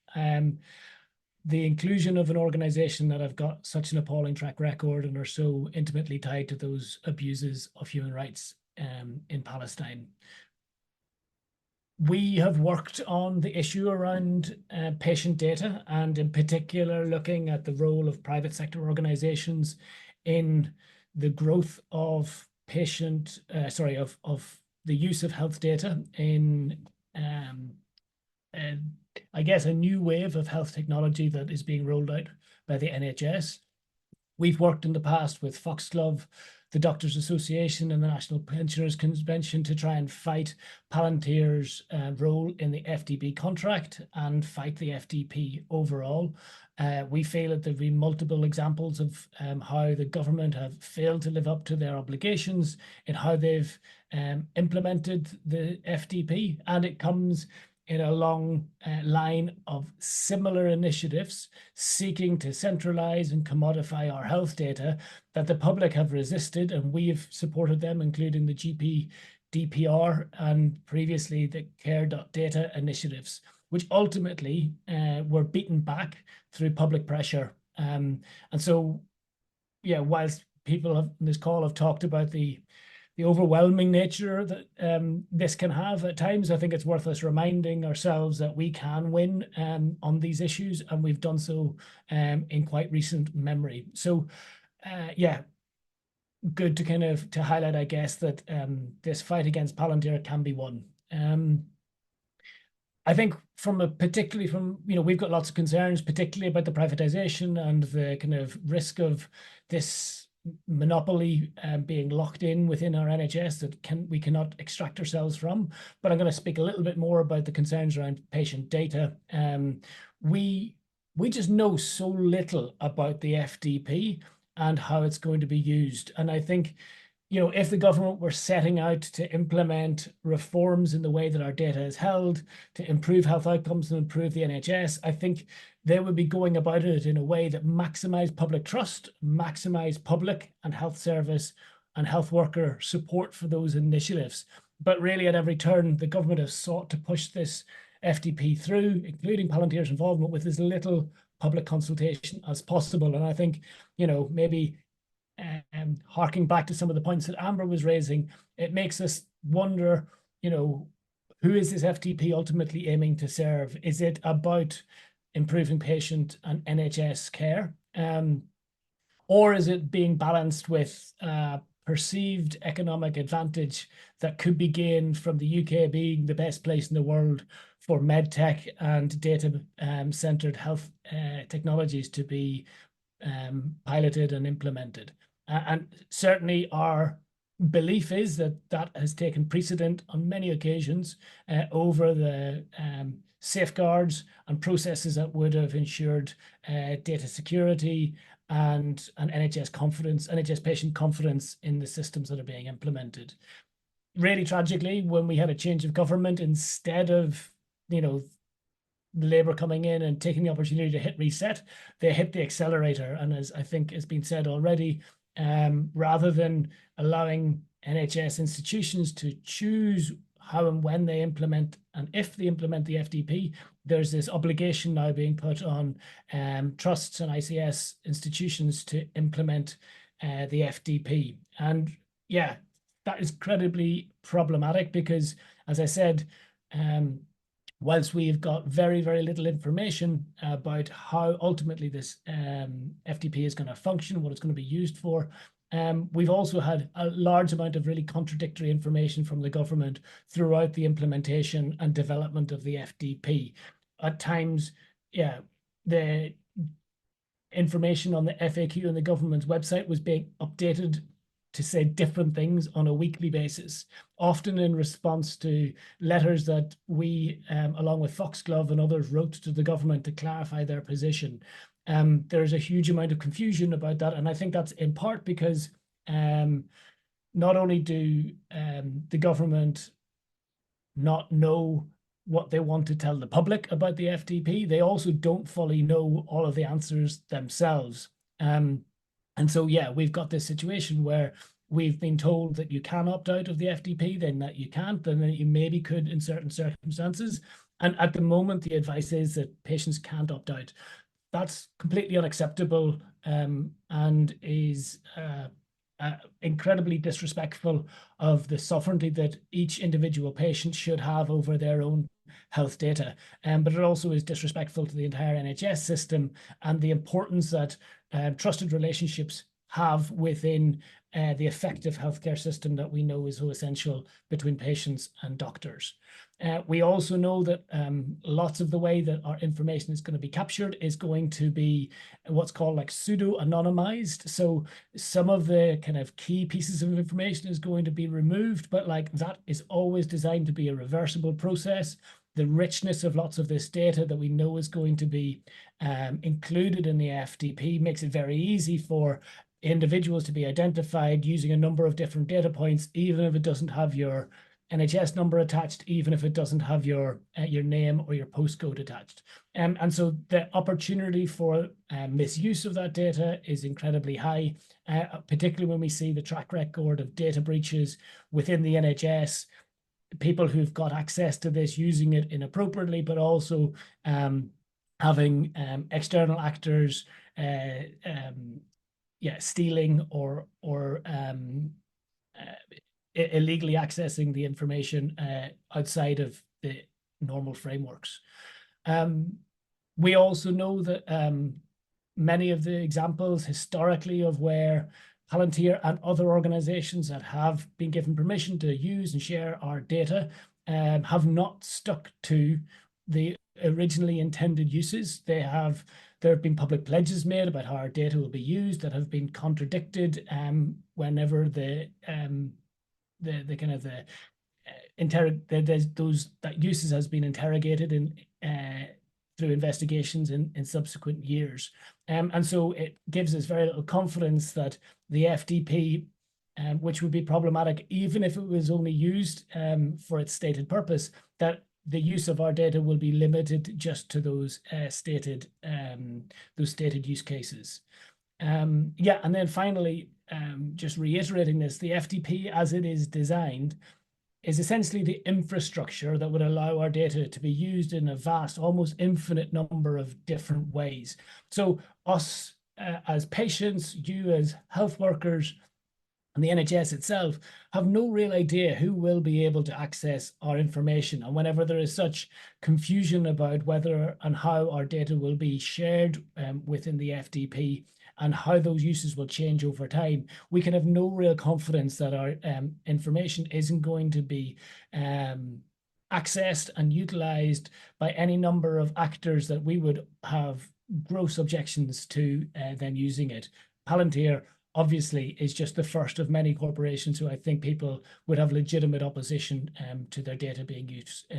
S7: the inclusion of an organization that have got such an appalling track record and are so intimately tied to those abuses of human rights in Palestine. We have worked on the issue around patient data, and in particular looking at the role of private sector organizations in the growth of of the use of health data in I guess a new wave of health technology that is being rolled out by the NHS. We've worked in the past with Foxglove, the Doctors Association, and the National Pensioners Convention to try and fight Palantir's role in the FDP contract and fight the FDP overall. We feel that there have been multiple examples of how the government have failed to live up to their obligations in how they've implemented the FDP, and it comes in a long line of similar initiatives seeking to centralize and commodify our health data that the public have resisted, and we've supported them, including the GP DPR and previously the care.data initiatives, which ultimately were beaten back through public pressure. And so, yeah, whilst people in this call have talked about the overwhelming nature that this can have at times, I think it's worth us reminding ourselves that we can win on these issues, and we've done so in quite recent memory. So, yeah, good to kind of to highlight, I guess, that this fight against Palantir can be won. I think particularly from, we've got lots of concerns, particularly about the privatisation and the kind of risk of this monopoly being locked in within our NHS that we cannot extract ourselves from. But I'm going to speak a little bit more about the concerns around patient data. We just know so little about the FDP and how it's going to be used. And I think, if the government were setting out to implement reforms in the way that our data is held, to improve health outcomes and improve the NHS, I think they would be going about it in a way that maximise public trust, maximise public and health service and health worker support for those initiatives. But really, at every turn, the government has sought to push this FDP through, including Palantir's involvement, with as little public consultation as possible. And I think, maybe harking back to some of the points that Amber was raising, it makes us wonder, who is this FDP ultimately aiming to serve? Is it about improving patient and NHS care? Or is it being balanced with perceived economic advantage that could be gained from the UK being the best place in the world for medtech and data-centered health technologies to be piloted and implemented? And certainly our belief is that that has taken precedent on many occasions over the safeguards and processes that would have ensured data security and NHS patient confidence in the systems that are being implemented. Really tragically, when we had a change of government, instead of, Labour coming in and taking the opportunity to hit reset, they hit the accelerator. And as I think has been said already, rather than allowing NHS institutions to choose how and when they implement and if they implement the FDP, there's this obligation now being put on trusts and ICS institutions to implement the FDP. And yeah, that is incredibly problematic because, as I said, whilst we've got very, very little information about how ultimately this FDP is going to function, what it's going to be used for, we've also had a large amount of really contradictory information from the government throughout the implementation and development of the FDP. At times, yeah, the information on the FAQ on the government's website was being updated to say different things on a weekly basis, often in response to letters that we, along with Foxglove and others, wrote to the government to clarify their position. There's a huge amount of confusion about that, and I think that's in part because not only do the government not know what they want to tell the public about the FDP, they also don't fully know all of the answers themselves. And so, yeah, we've got this situation where we've been told that you can opt out of the FDP, then that you can't, then that you maybe could in certain circumstances. And at the moment, the advice is that patients can't opt out. That's completely unacceptable and is incredibly disrespectful of the sovereignty that each individual patient should have over their own health data. But it also is disrespectful to the entire NHS system and the importance that trusted relationships have within the effective healthcare system that we know is so essential between patients and doctors. We also know that lots of the way that our information is going to be captured is going to be what's called like pseudo-anonymized. So some of the kind of key pieces of information is going to be removed, but like that is always designed to be a reversible process. The richness of lots of this data that we know is going to be included in the FDP makes it very easy for individuals to be identified using a number of different data points, even if it doesn't have your NHS number attached, even if it doesn't have your name or your postcode attached. And so the opportunity for misuse of that data is incredibly high, particularly when we see the track record of data breaches within the NHS, people who've got access to this using it inappropriately, but also having external actors stealing or illegally accessing the information outside of the normal frameworks. We also know that many of the examples historically of where Palantir and other organizations that have been given permission to use and share our data have not stuck to the originally intended uses. There have been public pledges made about how our data will be used that have been contradicted whenever that uses has been interrogated in through investigations in subsequent years. And so it gives us very little confidence that the FDP, which would be problematic even if it was only used for its stated purpose, that the use of our data will be limited just to those stated use cases. And then finally, just reiterating this, the FDP as it is designed is essentially the infrastructure that would allow our data to be used in a vast, almost infinite number of different ways. So us as patients, you as health workers, and the NHS itself have no real idea who will be able to access our information. And whenever there is such confusion about whether and how our data will be shared within the FDP and how those uses will change over time, we can have no real confidence that our information isn't going to be accessed and utilized by any number of actors that we would have gross objections to then using it. Palantir obviously is just the first of many corporations who I think people would have legitimate opposition to their data being used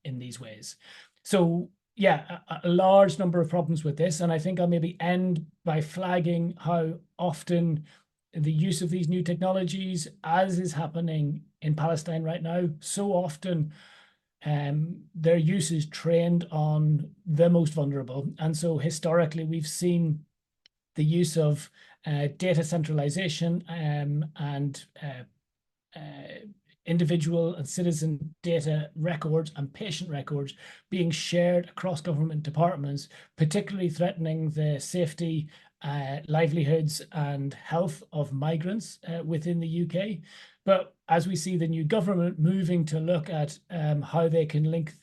S7: in these ways. So yeah, a large number of problems with this. And I think I'll maybe end by flagging how often the use of these new technologies, as is happening in Palestine right now, so often their use is trained on the most vulnerable. And so historically, we've seen the use of data centralization and individual and citizen data records and patient records being shared across government departments, particularly threatening the safety, livelihoods and health of migrants within the UK. But as we see the new government moving to look at how they can link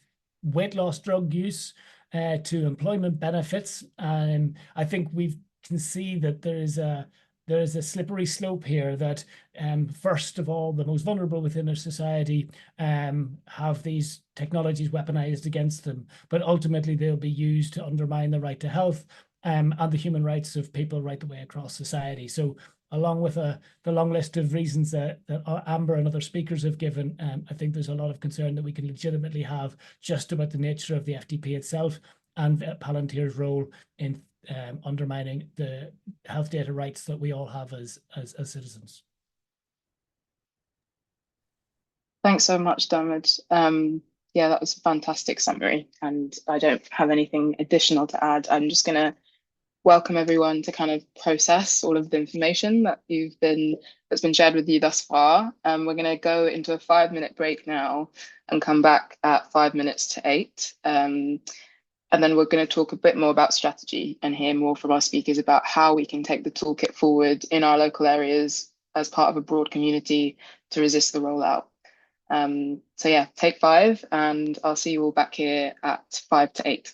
S7: weight loss drug use to employment benefits, I think we can see that there is a slippery slope here that first of all, the most vulnerable within our society have these technologies weaponized against them, but ultimately they'll be used to undermine the right to health and the human rights of people right the way across society. So along with the long list of reasons that Amber and other speakers have given, I think there's a lot of concern that we can legitimately have just about the nature of the FDP itself and Palantir's role in undermining the health data rights that we all have as citizens.
S3: Thanks so much, Dermot. Yeah, that was a fantastic summary, and I don't have anything additional to add. I'm just going to welcome everyone to kind of process all of the information that that's been shared with you thus far. We're going to go into a 5-minute break now and come back at 5 minutes to 8. And then we're going to talk a bit more about strategy and hear more from our speakers about how we can take the toolkit forward in our local areas as part of a broad community to resist the rollout. So yeah, take 5, and I'll see you all back here at 5 to 8.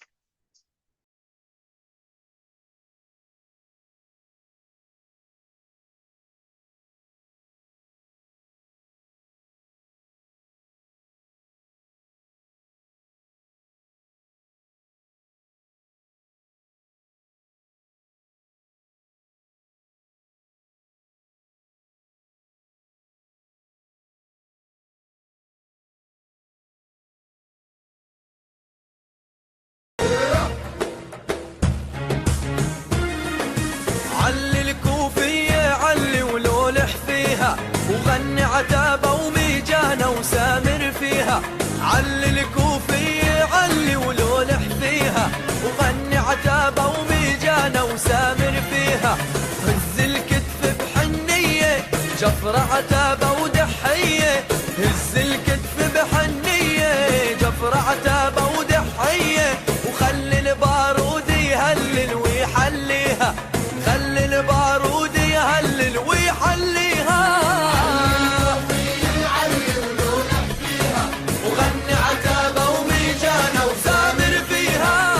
S2: علي الكوفية علي ولولح فيها وغني عتابة وميجانة وسامر فيها هز الكتف بحنية جفر عتابة ودحية هز الكتف بحنية جفر عتابة ودحية وخلي البارود يهلل ويحليها خلي البارود يهلل ويحليها وغني عتابة وميجانة وسامر فيها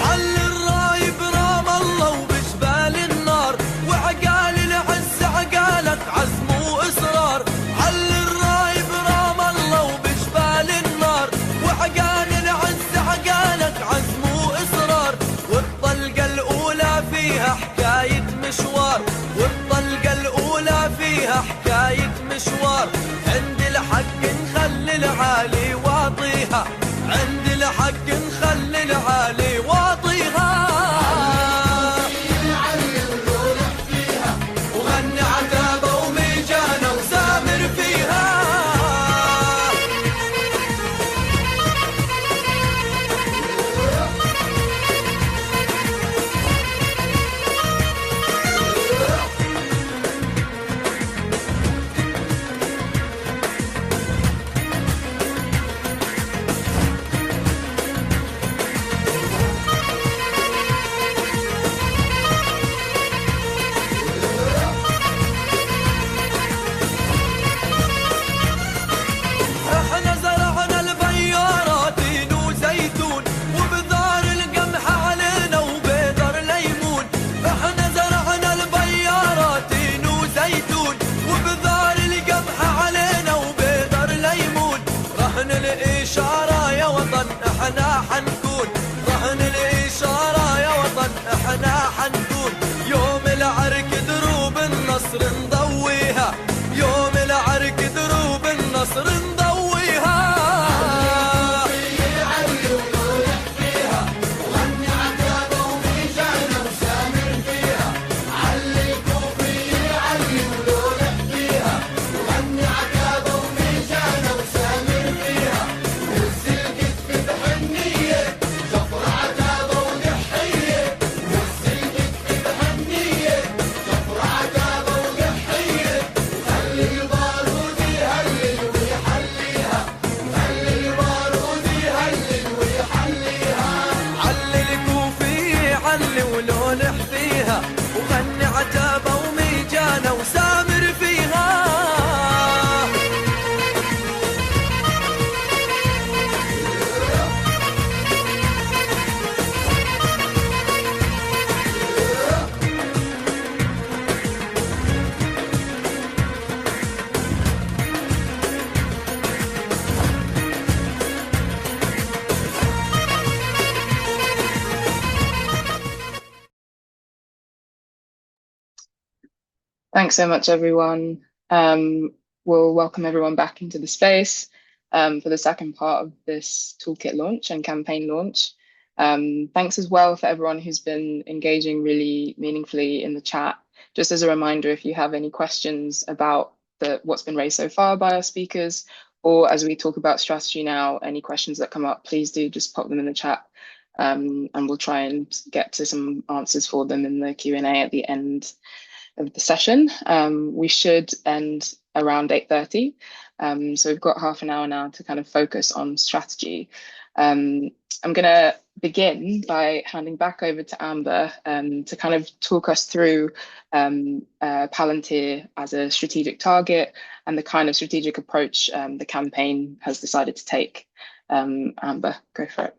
S2: علي الرايب رام الله وبجبال النار وعقال العز عقالك عزم وإصرار علي الرايب رام الله وبجبال النار وعقال العز عقالك عزم وإصرار والطلقة الأولى فيها حكاية مشوار والطلقة الأولى فيها حكاية مشوار عند الحق نخلي العالي واطيها عند الحق نخلي العالي واطيها وغني عتابة وميجانة وسامر فيها احنا زرعنا البيارات تين وزيتون وبذار القمح علينا وبيدر ليمون احنا زرعنا البيارات تين وزيتون وبذار القمح علينا وبيدر ليمون رهن الإشارة يا وطن احنا حنكون رهن الإشارة يا وطن احنا حنكون يوم العرك دروب النصر نضويها يوم العرك دروب النصر نضويها وغني عتابة وميجانة وسامر فيها علي الكوفية علي ولولح فيها وغني عتابة وميجانة وسامر فيها هز الكتف بحنية جفر عتابة ودحية هز الكتف بحنية جفر عتابة ودحية خلي البارود يهلل ويحليها خلي البارود يهلل ويحليها علي الكوفية علي ولولح فيها وغني عتابة وميجانة وسامر فيها
S3: Thanks so much, everyone. We'll welcome everyone back into the space for the second part of this toolkit launch and campaign launch. Thanks as well for everyone who's been engaging really meaningfully in the chat. Just as a reminder, if you have any questions about what's been raised so far by our speakers, or as we talk about strategy now, any questions that come up, please do just pop them in the chat, and we'll try and get to some answers for them in the Q&A at the end of the session. We should end around 8:30. So we've got half an hour now to kind of focus on strategy. I'm going to begin by handing back over to Amber to kind of talk us through Palantir as a strategic target and the kind of strategic approach the campaign has decided to take. Amber, go for it.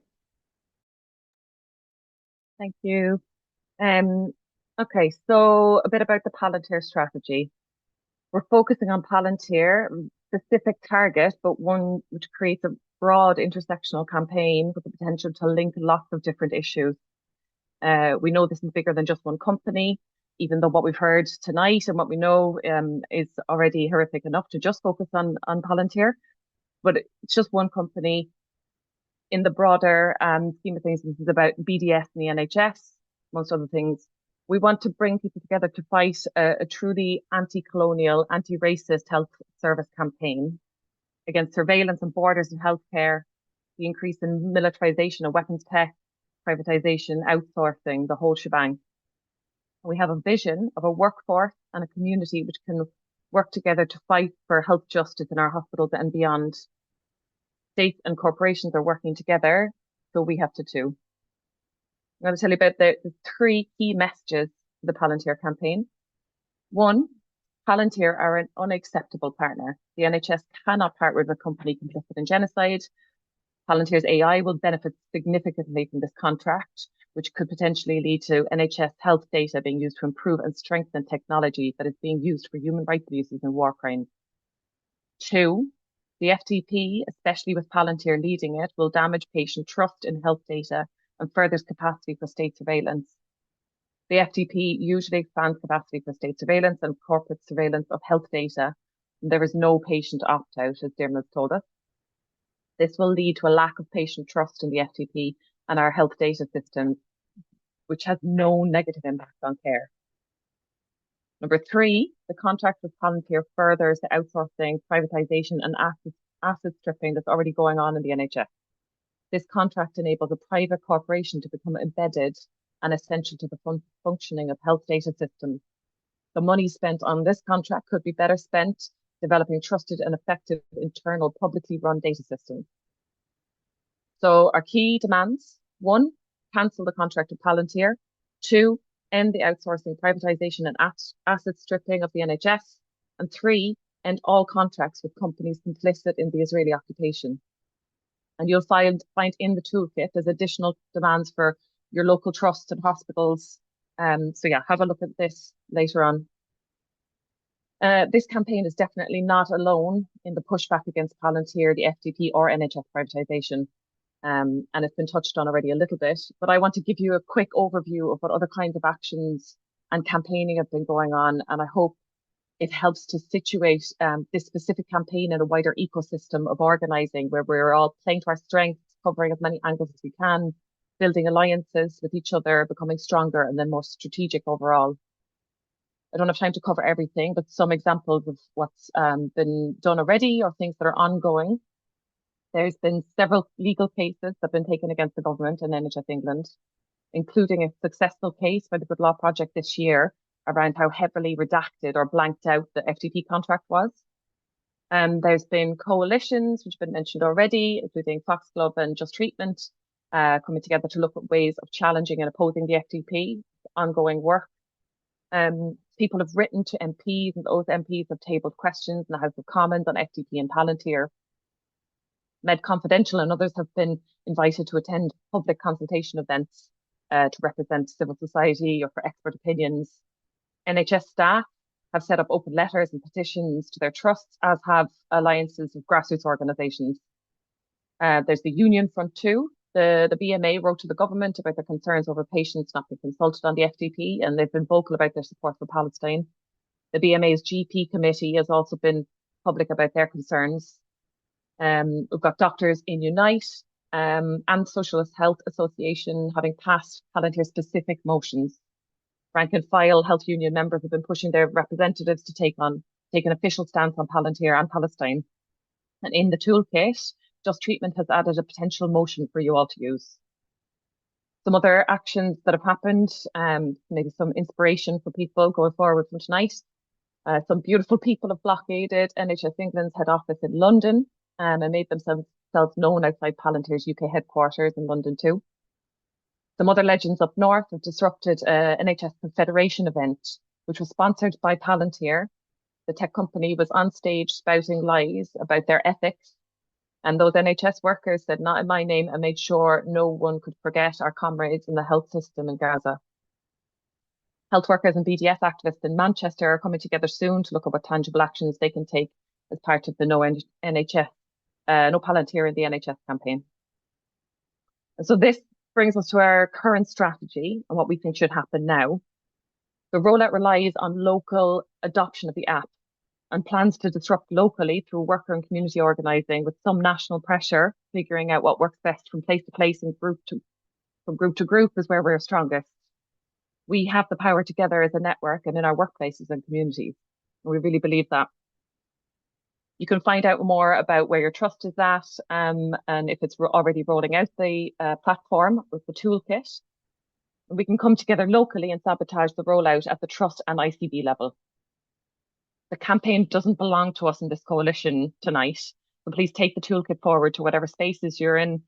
S6: Thank you. Okay, so a bit about the Palantir strategy. We're focusing on Palantir specific target, but one which creates a broad intersectional campaign with the potential to link lots of different issues. We know this is bigger than just one company, even though what we've heard tonight and what we know is already horrific enough to just focus on Palantir. But it's just one company. In the broader scheme of things, this is about BDS and the NHS, amongst other things. We want to bring people together to fight a truly anti-colonial, anti-racist health service campaign against surveillance and borders in healthcare, the increase in militarization of weapons tech, privatisation, outsourcing, the whole shebang. We have a vision of a workforce and a community which can work together to fight for health justice in our hospitals and beyond. States and corporations are working together, so we have to too. I'm going to tell you about the 3 key messages for the Palantir campaign. 1, Palantir are an unacceptable partner. The NHS cannot partner with a company complicit in genocide. Palantir's AI will benefit significantly from this contract, which could potentially lead to NHS health data being used to improve and strengthen technology that is being used for human rights abuses and war crimes. 2, the FDP, especially with Palantir leading it, will damage patient trust in health data and furthers capacity for state surveillance. The FDP usually expands capacity for state surveillance and corporate surveillance of health data. And there is no patient opt-out, as Dermot's told us. This will lead to a lack of patient trust in the FDP and our health data systems, which has no negative impact on care. Number 3, the contract with Palantir furthers the outsourcing, privatisation and asset stripping that's already going on in the NHS. This contract enables a private corporation to become embedded and essential to the functioning of health data systems. The money spent on this contract could be better spent developing trusted and effective internal publicly run data systems. So our key demands: 1, cancel the contract with Palantir. 2, end the outsourcing, privatisation and asset stripping of the NHS. And 3, end all contracts with companies complicit in the Israeli occupation. And you'll find in the toolkit there's additional demands for your local trusts and hospitals. So yeah, have a look at this later on. This campaign is definitely not alone in the pushback against Palantir, the FDP or NHS privatisation. And it's been touched on already a little bit, but I want to give you a quick overview of what other kinds of actions and campaigning have been going on. And I hope it helps to situate this specific campaign in a wider ecosystem of organising where we're all playing to our strengths, covering as many angles as we can, building alliances with each other, becoming stronger and then more strategic overall. I don't have time to cover everything, but some examples of what's been done already or things that are ongoing. There's been several legal cases that have been taken against the government and NHS England, including a successful case by the Good Law Project this year around how heavily redacted or blanked out the FDP contract was. There's been coalitions, which have been mentioned already, including Foxglove and Just Treatment, coming together to look at ways of challenging and opposing the FDP, ongoing work. People have written to MPs, and those MPs have tabled questions in the House of Commons on FDP and Palantir. Med Confidential and others have been invited to attend public consultation events to represent civil society or for expert opinions. NHS staff have set up open letters and petitions to their trusts, as have alliances of grassroots organisations. There's the Union Front too. The BMA wrote to the government about their concerns over patients not being consulted on the FDP, and they've been vocal about their support for Palestine. The BMA's GP committee has also been public about their concerns. We've got Doctors in Unite and Socialist Health Association having passed Palantir-specific motions. Rank and file health union members have been pushing their representatives to take an official stance on Palantir and Palestine. And in the toolkit, Just Treatment has added a potential motion for you all to use. Some other actions that have happened, maybe some inspiration for people going forward from tonight. Some beautiful people have blockaded NHS England's head office in London and made themselves known outside Palantir's UK headquarters in London too. Some other legends up north have disrupted an NHS Confederation event, which was sponsored by Palantir. The tech company was on stage spouting lies about their ethics. And those NHS workers said, "Not in my name," and made sure no one could forget our comrades in the health system in Gaza. Health workers and BDS activists in Manchester are coming together soon to look at what tangible actions they can take as part of the No Palantir in the NHS campaign. And so this brings us to our current strategy and what we think should happen now. The rollout relies on local adoption of the app and plans to disrupt locally through worker and community organising, with some national pressure, figuring out what works best from place to place and from group to group is where we're strongest. We have the power together as a network and in our workplaces and communities. And we really believe that. You can find out more about where your trust is at, and if it's already rolling out the platform with the toolkit. And we can come together locally and sabotage the rollout at the trust and ICB level. The campaign doesn't belong to us in this coalition tonight, so please take the toolkit forward to whatever spaces you're in.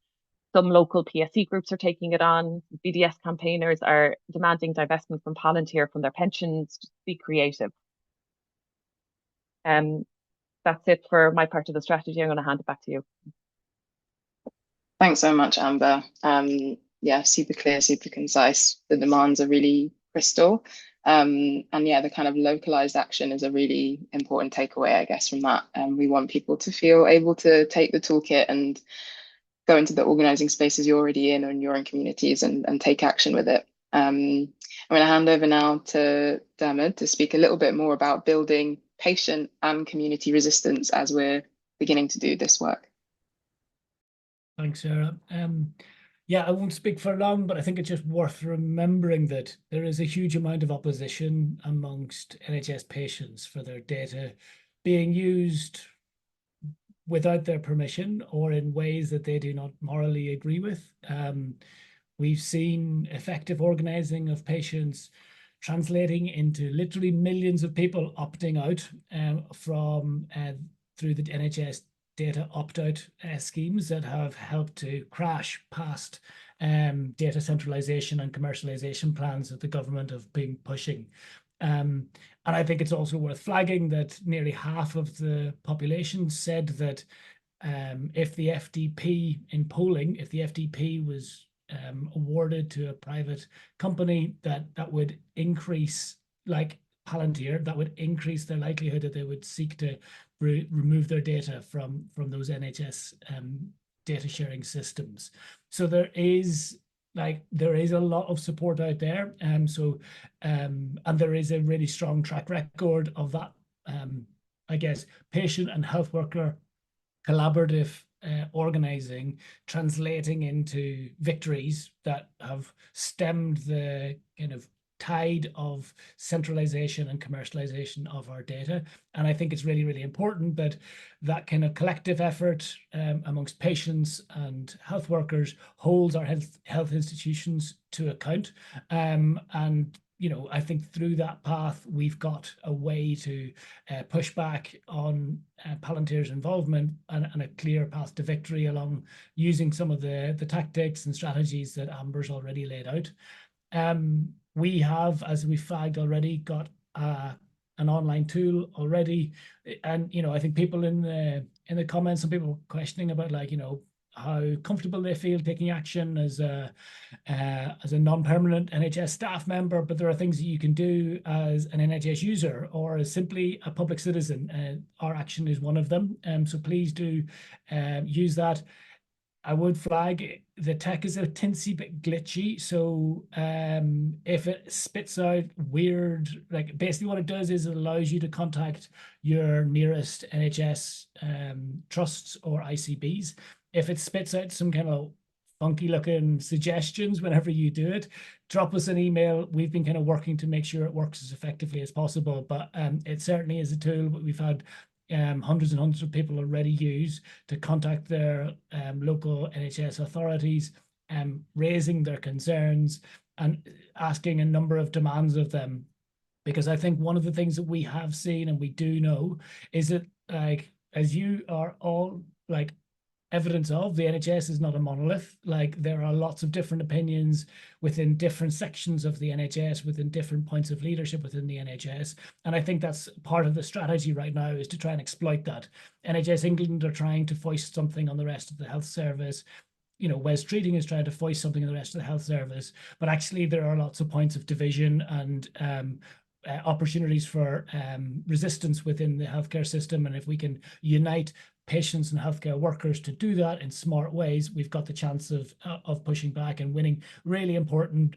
S6: Some local PSC groups are taking it on. BDS campaigners are demanding divestment from Palantir from their pensions. Just be creative. That's it for my part of the strategy. I'm going to hand it back to you.
S3: Thanks so much, Amber. Yeah, super clear, super concise. The demands are really crystal. And yeah, the kind of localized action is a really important takeaway, I guess, from that. We want people to feel able to take the toolkit and go into the organizing spaces you're already in or in your own communities and take action with it. I'm going to hand over now to Dermot to speak a little bit more about building patient and community resistance as we're beginning to do this work.
S7: Thanks, Sarah. Yeah, I won't speak for long, but I think it's just worth remembering that there is a huge amount of opposition amongst NHS patients for their data being used without their permission or in ways that they do not morally agree with. We've seen effective organising of patients translating into literally millions of people opting out through the NHS data opt-out schemes that have helped to crash past data centralisation and commercialisation plans that the government have been pushing. And I think it's also worth flagging that nearly half of the population said that if the FDP in polling, if the FDP was awarded to a private company, that would increase, like Palantir, that would increase the likelihood that they would seek to remove their data from those NHS data sharing systems. So there is a lot of support out there, and there is a really strong track record of that. I guess patient and health worker collaborative organizing translating into victories that have stemmed the kind of tide of centralization and commercialization of our data. And I think it's really, really important that that kind of collective effort amongst patients and health workers holds our health institutions to account. And you know, I think through that path, we've got a way to push back on Palantir's involvement and a clear path to victory along using some of the tactics and strategies that Amber's already laid out. We have, as we flagged already, got an online tool already, and you know, I think people in the comments, some people questioning about, like, you know, how comfortable they feel taking action as a non-permanent NHS staff member, but there are things that you can do as an NHS user or as simply a public citizen. Our action is one of them, so please do use that. I would flag the tech is a teensy bit glitchy, so if it spits out weird, like basically what it does is it allows you to contact your nearest NHS trusts or ICBs. If it spits out some kind of funky looking suggestions whenever you do it, drop us an email. We've been kind of working to make sure it works as effectively as possible, but it certainly is a tool that we've had hundreds and hundreds of people already use to contact their local NHS authorities, raising their concerns and asking a number of demands of them. Because I think one of the things that we have seen and we do know is that, like, as you are all like evidence of, the NHS is not a monolith. Like, there are lots of different opinions within different sections of the NHS, within different points of leadership within the NHS. And I think that's part of the strategy right now, is to try and exploit that. NHS England are trying to foist something on the rest of the health service. You know, Wes Treating is trying to foist something on the rest of the health service. But actually, there are lots of points of division, and opportunities for resistance within the healthcare system. And if we can unite patients and healthcare workers to do that in smart ways, we've got the chance of pushing back and winning really important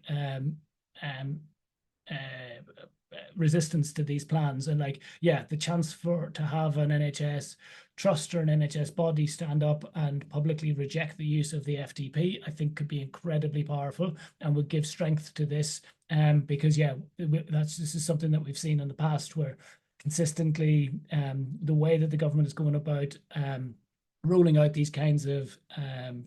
S7: resistance to these plans. And like, yeah, the chance to have an NHS trust or an NHS body stand up and publicly reject the use of the FDP, I think could be incredibly powerful and would give strength to this. Because yeah, this is something that we've seen in the past, where consistently the way that the government is going about rolling out these kinds of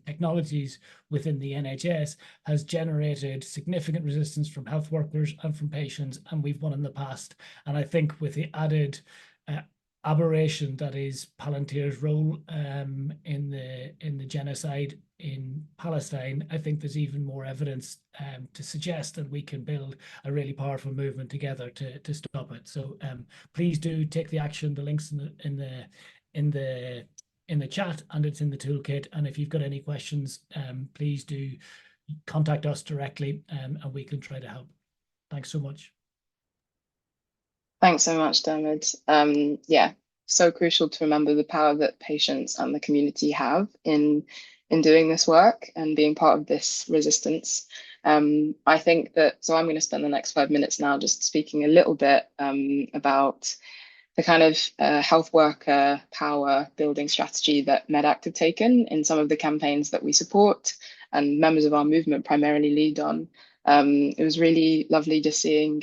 S7: technologies within the NHS has generated significant resistance from health workers and from patients, and we've won in the past. And I think with the added aberration that is Palantir's role in the genocide in Palestine, I think there's even more evidence to suggest that we can build a really powerful movement together to stop it. So please do take the action. The links in the chat, and it's in the toolkit. And if you've got any questions, please do contact us directly, and we can try to help. Thanks so much.
S3: Thanks so much, Dermot. Yeah, so crucial to remember the power that patients and the community have in doing this work and being part of this resistance. I think that, so I'm going to spend the next 5 minutes now just speaking a little bit about the kind of health worker power building strategy that Medact have taken in some of the campaigns that we support and members of our movement primarily lead on. It was really lovely just seeing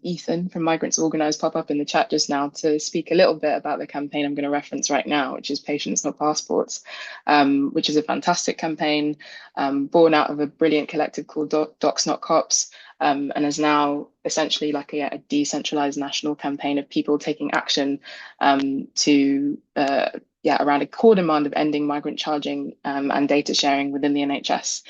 S3: Ethan from Migrants Organised pop up in the chat just now to speak a little bit about the campaign I'm going to reference right now, which is Patients Not Passports, which is a fantastic campaign born out of a brilliant collective called Docs Not Cops, and is now essentially like a decentralized national campaign of people taking action to around a core demand of ending migrant charging and data sharing within the NHS,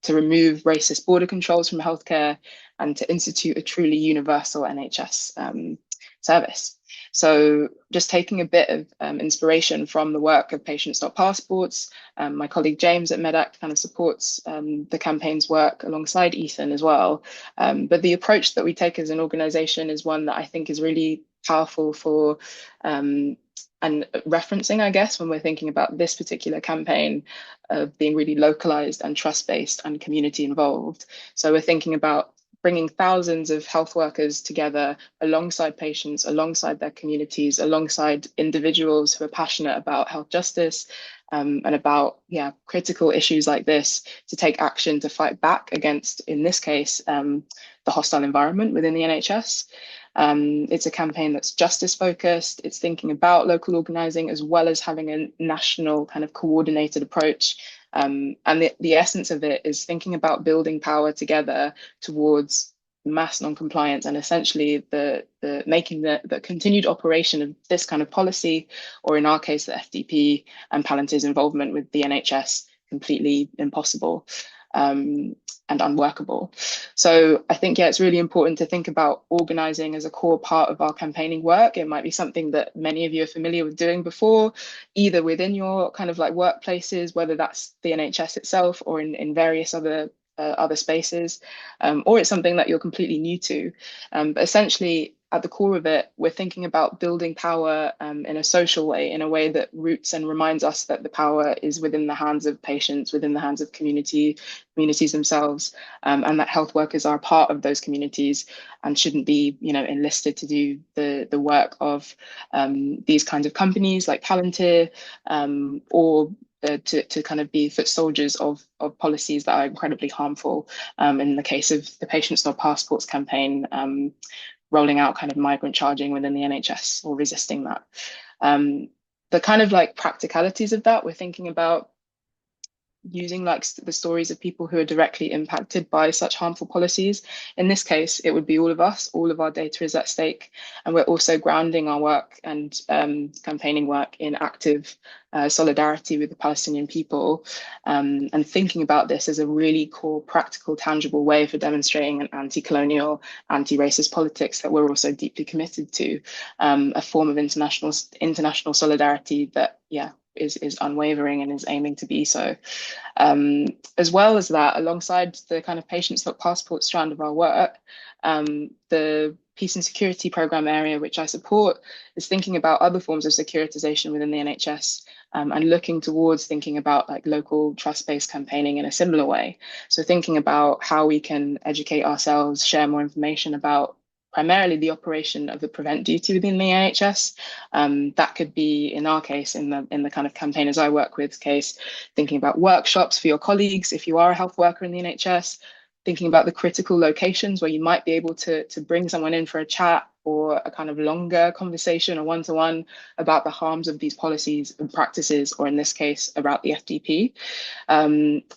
S3: to remove racist border controls from healthcare and to institute a truly universal NHS service. So just taking a bit of inspiration from the work of Patients Not Passports, my colleague James at Medact kind of supports the campaign's work alongside Ethan as well. But the approach that we take as an organisation is one that I think is really powerful for and referencing, I guess, when we're thinking about this particular campaign of being really localized and trust-based and community involved. So we're thinking about bringing thousands of health workers together alongside patients, alongside their communities, alongside individuals who are passionate about health justice and about critical issues like this, to take action to fight back against, in this case, the hostile environment within the NHS. It's a campaign that's justice focused. It's thinking about local organising as well as having a national kind of coordinated approach. And the essence of it is thinking about building power together towards mass non-compliance and essentially the making the continued operation of this kind of policy, or in our case, the FDP and Palantir's involvement with the NHS, completely impossible. And unworkable. So I think, it's really important to think about organising as a core part of our campaigning work. It might be something that many of you are familiar with doing before, either within your kind of like workplaces, whether that's the NHS itself or in various other spaces, or it's something that you're completely new to. But essentially, at the core of it, we're thinking about building power in a social way, in a way that roots and reminds us that the power is within the hands of patients, within the hands of communities themselves, and that health workers are a part of those communities and shouldn't be, enlisted to do the work of these kinds of companies like Palantir, or to kind of be foot soldiers of policies that are incredibly harmful. In the case of the Patients Not Passports campaign, rolling out kind of migrant charging within the NHS or resisting that. The kind of like practicalities of that, we're thinking about using like the stories of people who are directly impacted by such harmful policies. In this case, it would be all of us, all of our data is at stake. And we're also grounding our work and campaigning work in active solidarity with the Palestinian people, and thinking about this as a really core, practical, tangible way for demonstrating an anti-colonial, anti-racist politics that we're also deeply committed to, a form of international solidarity that, is unwavering and is aiming to be so. As well as that, alongside the kind of Patients Not Passports strand of our work, the peace and security program area, which I support, is thinking about other forms of securitization within the NHS, and looking towards thinking about like local trust-based campaigning in a similar way. So thinking about how we can educate ourselves, share more information about primarily the operation of the prevent duty within the NHS. That could be, in our case, in the kind of campaigners I work with case, thinking about workshops for your colleagues if you are a health worker in the NHS, thinking about the critical locations where you might be able to bring someone in for a chat or a kind of longer conversation or one-to-one about the harms of these policies and practices, or in this case, about the FDP.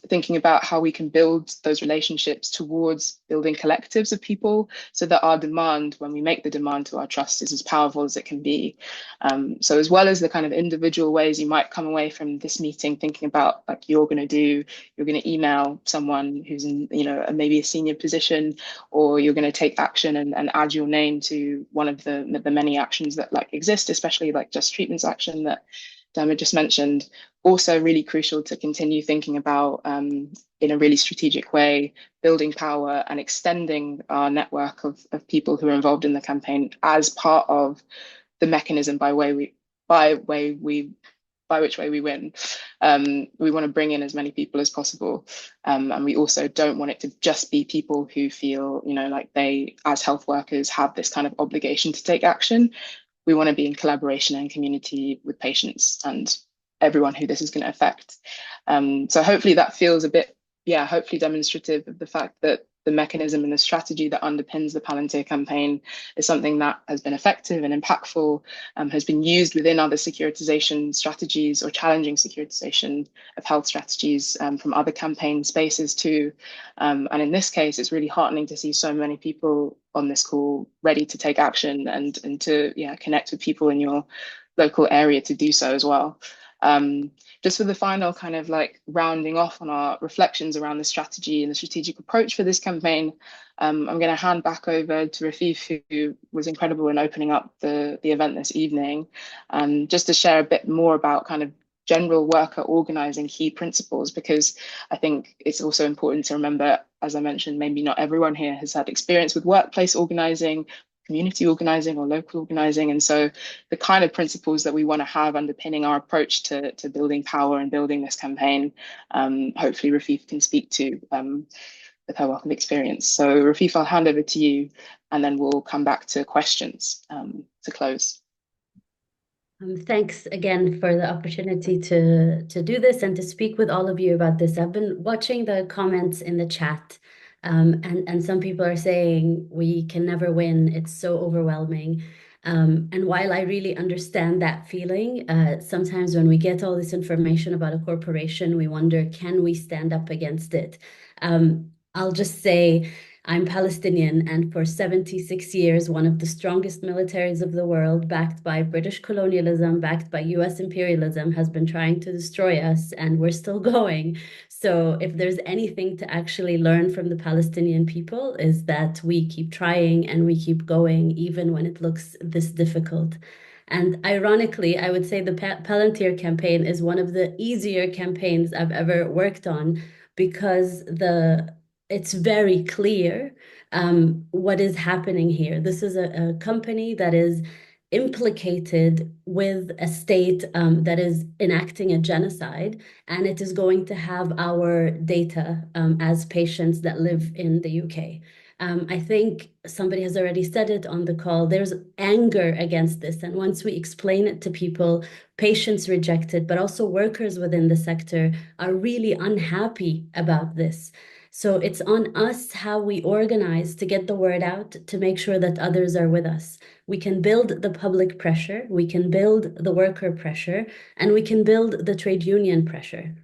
S3: Thinking about how we can build those relationships towards building collectives of people so that our demand, when we make the demand to our trust, is as powerful as it can be. So as well as the kind of individual ways you might come away from this meeting thinking about like you're going to email someone who's in, maybe a senior position, or you're going to take action and add your name to one of the many actions that like exist, especially like Just Treatments action that Dermot just mentioned. Also really crucial to continue thinking about in a really strategic way, building power and extending our network of people who are involved in the campaign as part of the mechanism by which way we win. We want to bring in as many people as possible. And we also don't want it to just be people who feel, like they, as health workers, have this kind of obligation to take action. We want to be in collaboration and community with patients and everyone who this is going to affect. So hopefully that feels a bit, hopefully demonstrative of the fact that the mechanism and the strategy that underpins the Palantir campaign is something that has been effective and impactful, has been used within other securitization strategies or challenging securitization of health strategies from other campaign spaces too. And in this case, it's really heartening to see so many people on this call ready to take action and to connect with people in your local area to do so as well. Just for the final kind of like rounding off on our reflections around the strategy and the strategic approach for this campaign, I'm going to hand back over to Rafif, who was incredible in opening up the event this evening, just to share a bit more about kind of general worker organizing key principles, because I think it's also important to remember, as I mentioned, maybe not everyone here has had experience with workplace organizing, community organizing or local organizing. And so the kind of principles that we want to have underpinning our approach to building power and building this campaign, hopefully Rafif can speak to with her wealth of experience. So Rafif, I'll hand over to you and then we'll come back to questions to close.
S4: Thanks again for the opportunity to do this and to speak with all of you about this. I've been watching the comments in the chat, and some people are saying we can never win. It's so overwhelming. And while I really understand that feeling, sometimes when we get all this information about a corporation, we wonder, can we stand up against it? I'll just say, I'm Palestinian, and for 76 years, one of the strongest militaries of the world, backed by British colonialism, backed by US imperialism, has been trying to destroy us, and we're still going. So if there's anything to actually learn from the Palestinian people, is that we keep trying and we keep going, even when it looks this difficult. And ironically, I would say the Palantir campaign is one of the easier campaigns I've ever worked on, because it's very clear what is happening here. This is a company that is implicated with a state that is enacting a genocide, and it is going to have our data as patients that live in the UK. I think somebody has already said it on the call, there's anger against this. And once we explain it to people, patients reject it, but also workers within the sector are really unhappy about this. So it's on us how we organize to get the word out, to make sure that others are with us. We can build the public pressure, we can build the worker pressure, and we can build the trade union pressure.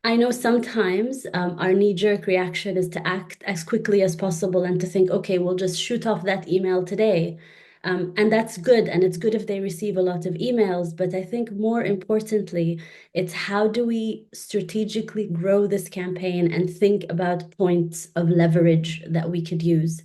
S4: I know sometimes our knee-jerk reaction is to act as quickly as possible and to think, okay, we'll just shoot off that email today. And that's good, and it's good if they receive a lot of emails, but I think more importantly, it's how do we strategically grow this campaign and think about points of leverage that we could use.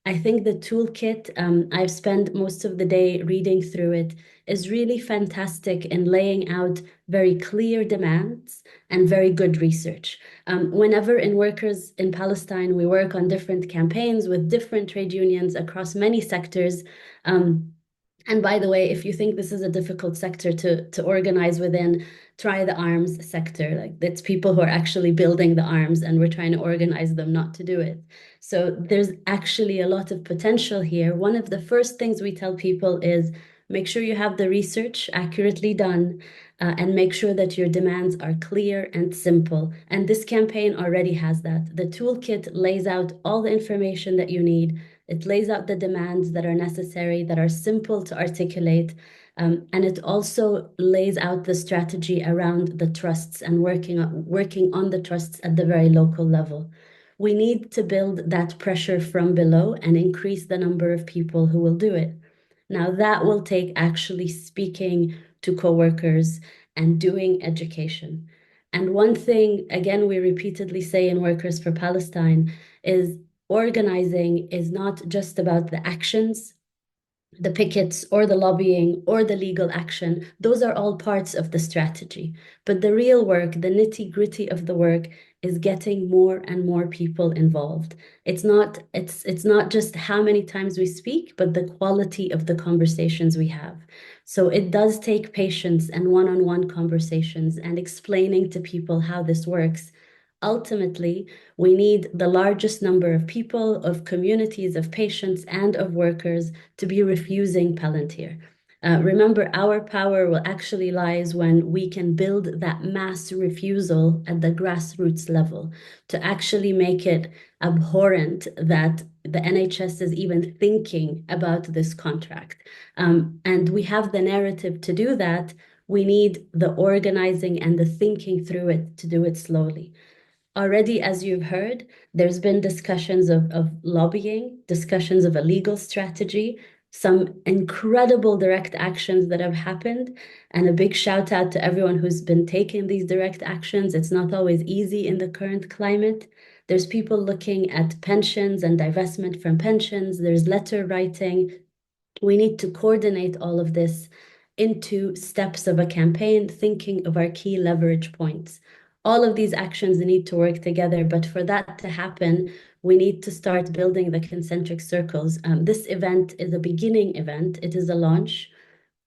S4: I think the toolkit, I've spent most of the day reading through it, is really fantastic in laying out very clear demands and very good research. Whenever in Workers in Palestine, we work on different campaigns with different trade unions across many sectors. And by the way, if you think this is a difficult sector to organize within, try the arms sector. Like, it's people who are actually building the arms, and we're trying to organize them not to do it. So there's actually a lot of potential here. One of the first things we tell people is make sure you have the research accurately done, and make sure that your demands are clear and simple. And this campaign already has that. The toolkit lays out all the information that you need. It lays out the demands that are necessary, that are simple to articulate. And it also lays out the strategy around the trusts and working on the trusts at the very local level. We need to build that pressure from below and increase the number of people who will do it. Now, that will take actually speaking to coworkers and doing education. And one thing, again, we repeatedly say in Workers for Palestine is organizing is not just about the actions, the pickets or the lobbying or the legal action. Those are all parts of the strategy. But the real work, the nitty-gritty of the work, is getting more and more people involved. It's not just how many times we speak, but the quality of the conversations we have. So it does take patience and one-on-one conversations and explaining to people how this works. Ultimately, we need the largest number of people, of communities, of patients, and of workers to be refusing Palantir. Remember, our power will actually lies when we can build that mass refusal at the grassroots level to actually make it abhorrent that the NHS is even thinking about this contract. And we have the narrative to do that. We need the organizing and the thinking through it to do it slowly. Already, as you've heard, there's been discussions of lobbying, discussions of a legal strategy, some incredible direct actions that have happened, and a big shout out to everyone who's been taking these direct actions. It's not always easy in the current climate. There's people looking at pensions and divestment from pensions. There's letter writing. We need to coordinate all of this into steps of a campaign, thinking of our key leverage points. All of these actions need to work together, but for that to happen, we need to start building the concentric circles. This event is a beginning event. It is a launch.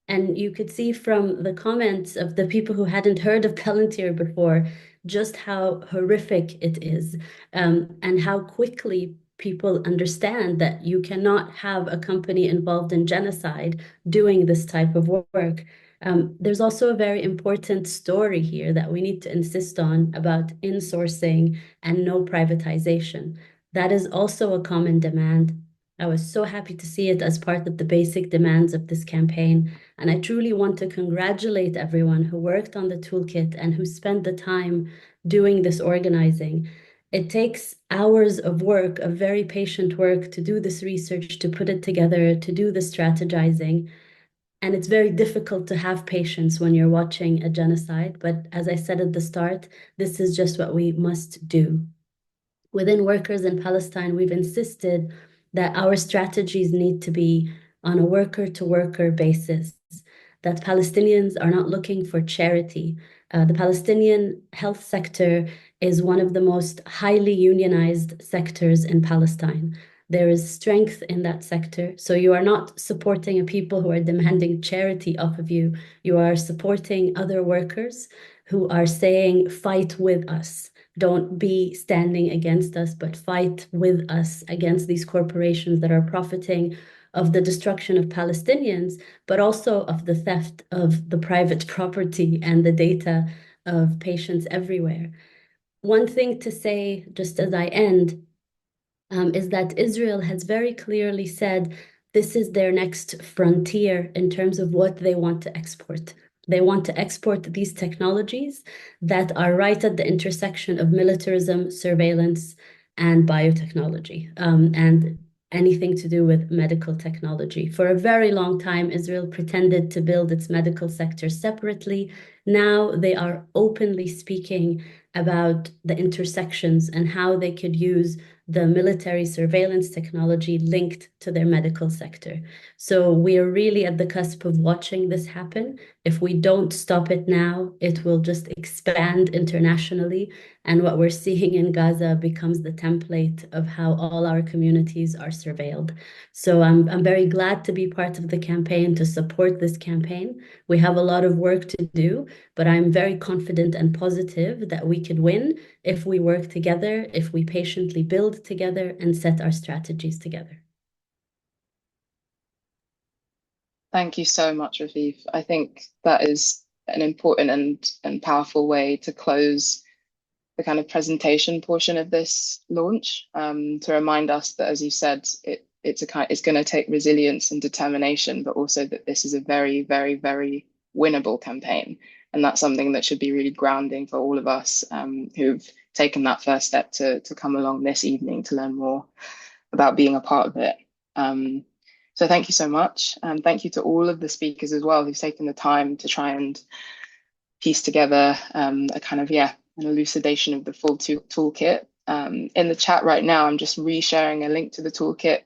S4: And you could see from the comments of the people who hadn't heard of Palantir before, just how horrific it is, and how quickly people understand that you cannot have a company involved in genocide doing this type of work. There's also a very important story here that we need to insist on about insourcing and no privatization. That is also a common demand. I was so happy to see it as part of the basic demands of this campaign. And I truly want to congratulate everyone who worked on the toolkit and who spent the time doing this organizing. It takes hours of work, of very patient work, to do this research, to put it together, to do the strategizing. And it's very difficult to have patience when you're watching a genocide. But as I said at the start, this is just what we must do. Within Workers in Palestine, we've insisted that our strategies need to be on a worker-to-worker basis, that Palestinians are not looking for charity. The Palestinian health sector is one of the most highly unionized sectors in Palestine. There is strength in that sector. So you are not supporting people who are demanding charity off of you. You are supporting other workers who are saying, fight with us. Don't be standing against us, but fight with us against these corporations that are profiting of the destruction of Palestinians, but also of the theft of the private property and the data of patients everywhere. One thing to say, just as I end, is that Israel has very clearly said this is their next frontier in terms of what they want to export. They want to export these technologies that are right at the intersection of militarism, surveillance, and biotechnology, and anything to do with medical technology. For a very long time, Israel pretended to build its medical sector separately. Now they are openly speaking about the intersections and how they could use the military surveillance technology linked to their medical sector. So we are really at the cusp of watching this happen. If we don't stop it now, it will just expand internationally. And what we're seeing in Gaza becomes the template of how all our communities are surveilled. So I'm very glad to be part of the campaign, to support this campaign. We have a lot of work to do, but I'm very confident and positive that we could win if we work together, if we patiently build together and set our strategies together.
S3: Thank you so much, Rafif. I think that is an important and powerful way to close the kind of presentation portion of this launch, to remind us that, as you said, it's going to take resilience and determination, but also that this is a very, very, very winnable campaign. And that's something that should be really grounding for all of us who've taken that first step to come along this evening to learn more about being a part of it. So thank you so much. And thank you to all of the speakers as well who've taken the time to try and piece together a kind of, an elucidation of the full toolkit. In the chat right now, I'm just resharing a link to the toolkit,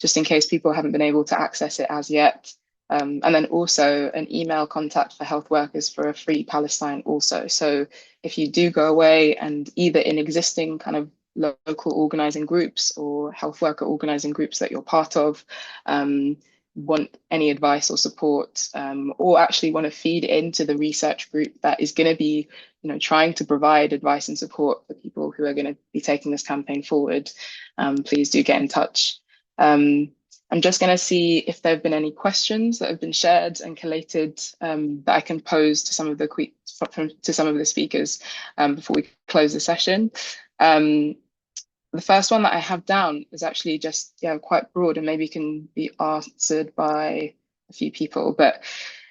S3: just in case people haven't been able to access it as yet. And then also an email contact for health workers for a free Palestine also. So if you do go away and either in existing kind of local organizing groups or health worker organizing groups that you're part of, want any advice or support, or actually want to feed into the research group that is going to be, trying to provide advice and support for people who are going to be taking this campaign forward, please do get in touch. I'm just going to see if there have been any questions that have been shared and collated that I can pose to some of the speakers before we close the session. The first one that I have down is actually just quite broad and maybe can be answered by a few people, but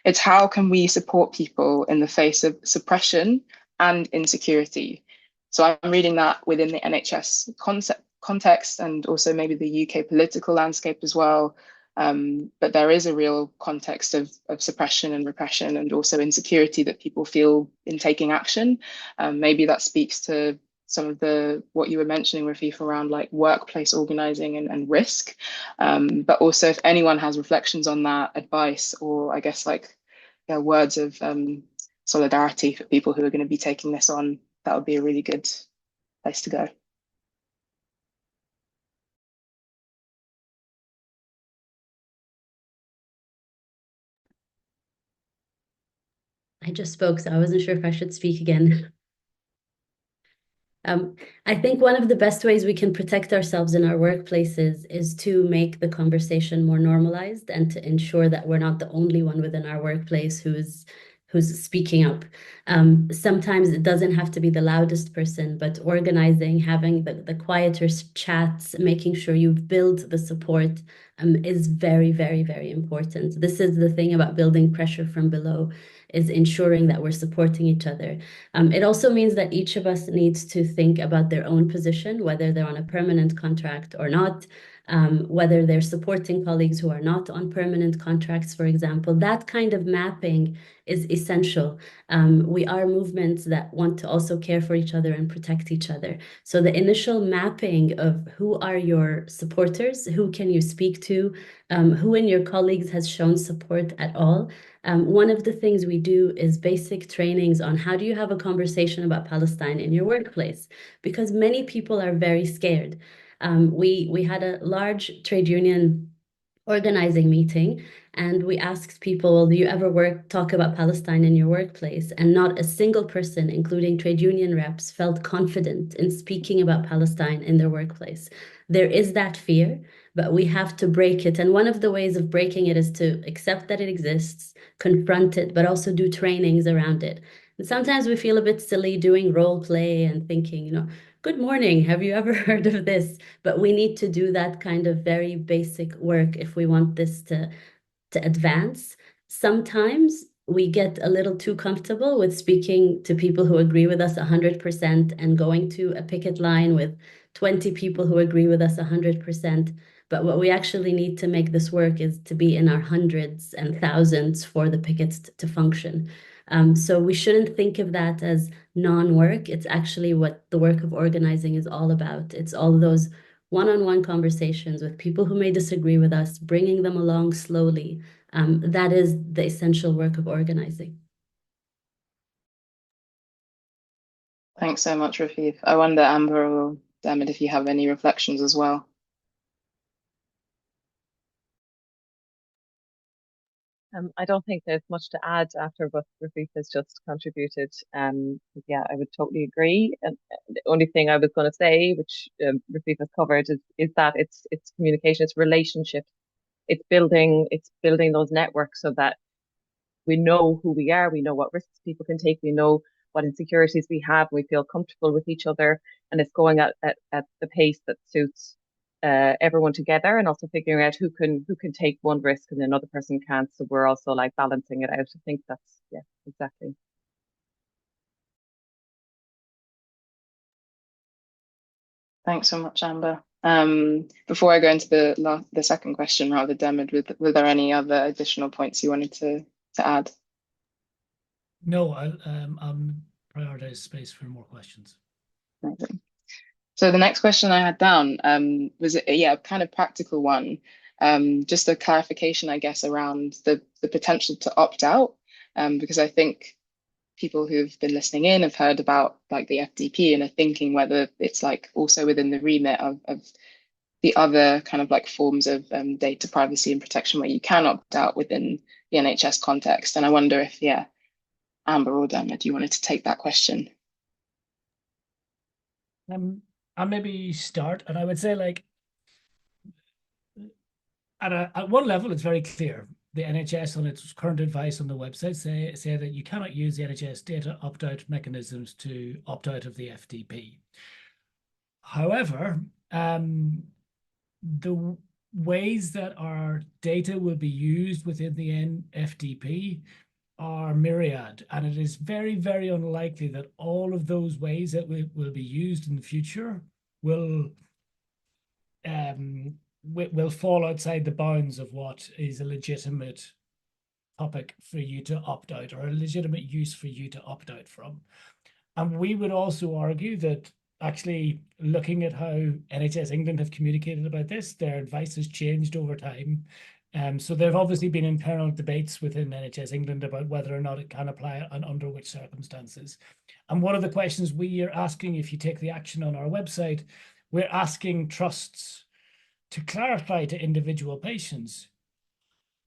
S3: it's how can we support people in the face of suppression and insecurity? So I'm reading that within the NHS context and also maybe the UK political landscape as well. But there is a real context of suppression and repression and also insecurity that people feel in taking action. Maybe that speaks to some of what you were mentioning, Rafif, around like workplace organizing and risk. But also if anyone has reflections on that, advice, or I guess words of solidarity for people who are going to be taking this on, that would be a really good place to go.
S4: I just spoke, so I wasn't sure if I should speak again. I think one of the best ways we can protect ourselves in our workplaces is to make the conversation more normalized and to ensure that we're not the only one within our workplace who's speaking up. Sometimes it doesn't have to be the loudest person, but organizing, having the quieter chats, making sure you build the support is very, very, very important. This is the thing about building pressure from below, is ensuring that we're supporting each other. It also means that each of us needs to think about their own position, whether they're on a permanent contract or not, whether they're supporting colleagues who are not on permanent contracts, for example. That kind of mapping is essential. We are movements that want to also care for each other and protect each other. So the initial mapping of who are your supporters, who can you speak to, who in your colleagues has shown support at all. One of the things we do is basic trainings on how do you have a conversation about Palestine in your workplace, because many people are very scared. We had a large trade union organizing meeting, and we asked people, well, do you ever talk about Palestine in your workplace? And not a single person, including trade union reps, felt confident in speaking about Palestine in their workplace. There is that fear, but we have to break it. And one of the ways of breaking it is to accept that it exists, confront it, but also do trainings around it. And sometimes we feel a bit silly doing role play and thinking, good morning, have you ever heard of this? But we need to do that kind of very basic work if we want this to advance. Sometimes we get a little too comfortable with speaking to people who agree with us 100% and going to a picket line with 20 people who agree with us 100%. But what we actually need to make this work is to be in our hundreds and thousands for the pickets to function. So we shouldn't think of that as non-work. It's actually what the work of organizing is all about. It's all those one-on-one conversations with people who may disagree with us, bringing them along slowly. That is the essential work of organizing.
S3: Thanks so much, Rafif. I wonder, Amber or Dermot, if you have any reflections as well.
S6: I don't think there's much to add after what Rafif has just contributed. Yeah, I would totally agree. And the only thing I was going to say, which Rafif has covered, is that it's communication, it's relationships, it's building those networks so that we know who we are, we know what risks people can take, we know what insecurities we have, we feel comfortable with each other, and it's going at the pace that suits everyone together, and also figuring out who can take one risk and another person can't. So we're also like balancing it out. I think that's, yeah, exactly.
S3: Thanks so much, Amber. Before I go into the second question, rather, Dermot, were there any other additional points you wanted to add?
S7: No, I'll prioritize space for more questions.
S3: Amazing. So the next question I had down was a kind of practical one, just a clarification, I guess, around the potential to opt out, because I think people who've been listening in have heard about like the FDP and are thinking whether it's like also within the remit of the other kind of like forms of data privacy and protection where you can opt out within the NHS context. And I wonder if, Amber or Dermot, do you wanted to take that question?
S7: I'll maybe start, and I would say, like, at one level, it's very clear. The NHS, on its current advice on the website, say that you cannot use the NHS data opt-out mechanisms to opt out of the FDP. However, the ways that our data will be used within the FDP are myriad, and it is very, very unlikely that all of those ways that will be used in the future will fall outside the bounds of what is a legitimate topic for you to opt out, or a legitimate use for you to opt out from. And we would also argue that actually, looking at how NHS England have communicated about this, their advice has changed over time. So there have obviously been internal debates within NHS England about whether or not it can apply and under which circumstances. And one of the questions we are asking, if you take the action on our website, we're asking trusts to clarify to individual patients,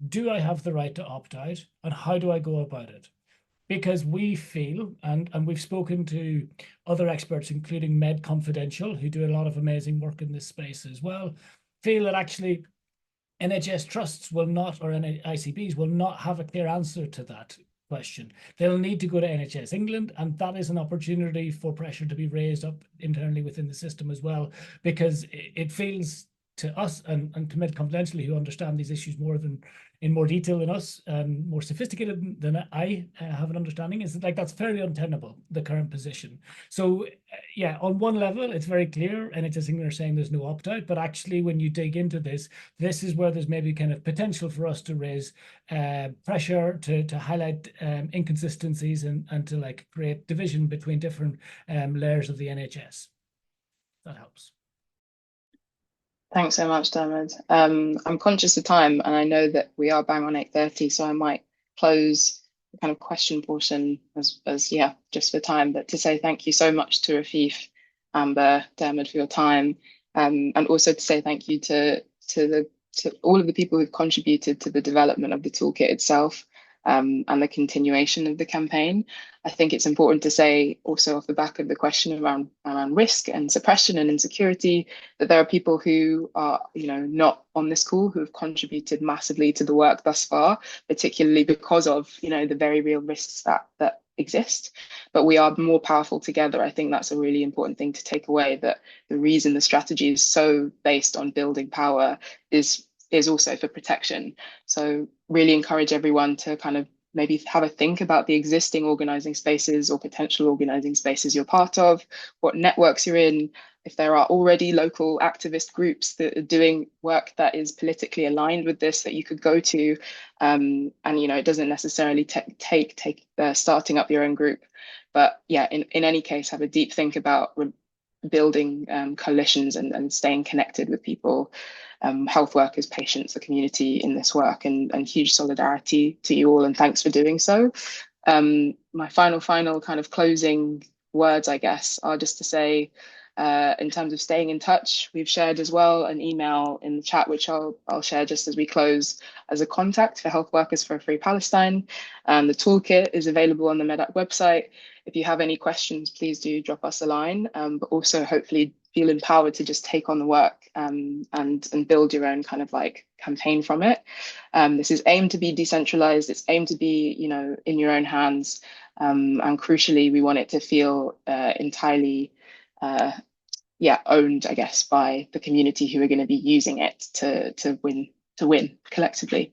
S7: do I have the right to opt out, and how do I go about it? Because we feel, and we've spoken to other experts, including Med Confidential, who do a lot of amazing work in this space as well, feel that actually NHS trusts will not, or ICBs will not have a clear answer to that question. They'll need to go to NHS England, and that is an opportunity for pressure to be raised up internally within the system as well, because it feels to us and to Med Confidential, who understand these issues in more detail than us, more sophisticated than I have an understanding, is that like that's fairly untenable, the current position. So yeah, on one level, it's very clear, and NHS England are saying there's no opt-out, but actually when you dig into this is where there's maybe kind of potential for us to raise pressure, to highlight inconsistencies and to like create division between different layers of the NHS. That helps.
S3: Thanks so much, Dermot. I'm conscious of time, and I know that we are bang on 8:30, so I might close the kind of question portion as just for time, but to say thank you so much to Rafif, Amber, Dermot for your time, and also to say thank you to all of the people who've contributed to the development of the toolkit itself, and the continuation of the campaign. I think it's important to say also off the back of the question around risk and suppression and insecurity, that there are people who are, not on this call who have contributed massively to the work thus far, particularly because of, the very real risks that exist. But we are more powerful together. I think that's a really important thing to take away, that the reason the strategy is so based on building power is also for protection. So really encourage everyone to kind of maybe have a think about the existing organising spaces or potential organising spaces you're part of, what networks you're in, if there are already local activist groups that are doing work that is politically aligned with this that you could go to. And, you know, it doesn't necessarily take starting up your own group. But yeah, in any case, have a deep think about building coalitions and staying connected with people, health workers, patients, the community in this work, and huge solidarity to you all, and thanks for doing so. My final kind of closing words, I guess, are just to say, in terms of staying in touch, we've shared as well an email in the chat, which I'll share just as we close, as a contact for health workers for a free Palestine. The toolkit is available on the Medact website. If you have any questions, please do drop us a line, but also hopefully feel empowered to just take on the work and build your own kind of like campaign from it. This is aimed to be decentralized. It's aimed to be, you know, in your own hands. And crucially, we want it to feel entirely owned, I guess, by the community who are going to be using it to win collectively.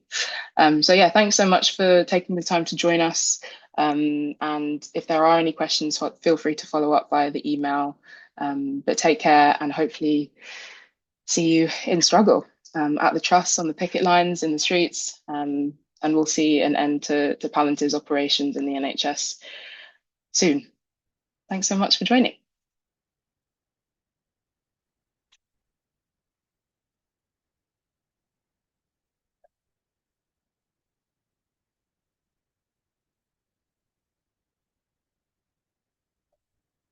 S3: So yeah, thanks so much for taking the time to join us. And if there are any questions, feel free to follow up via the email. But take care, and hopefully see you in struggle at the trusts, on the picket lines, in the streets, and we'll see an end to Palantir's operations in the NHS soon. Thanks so much for joining.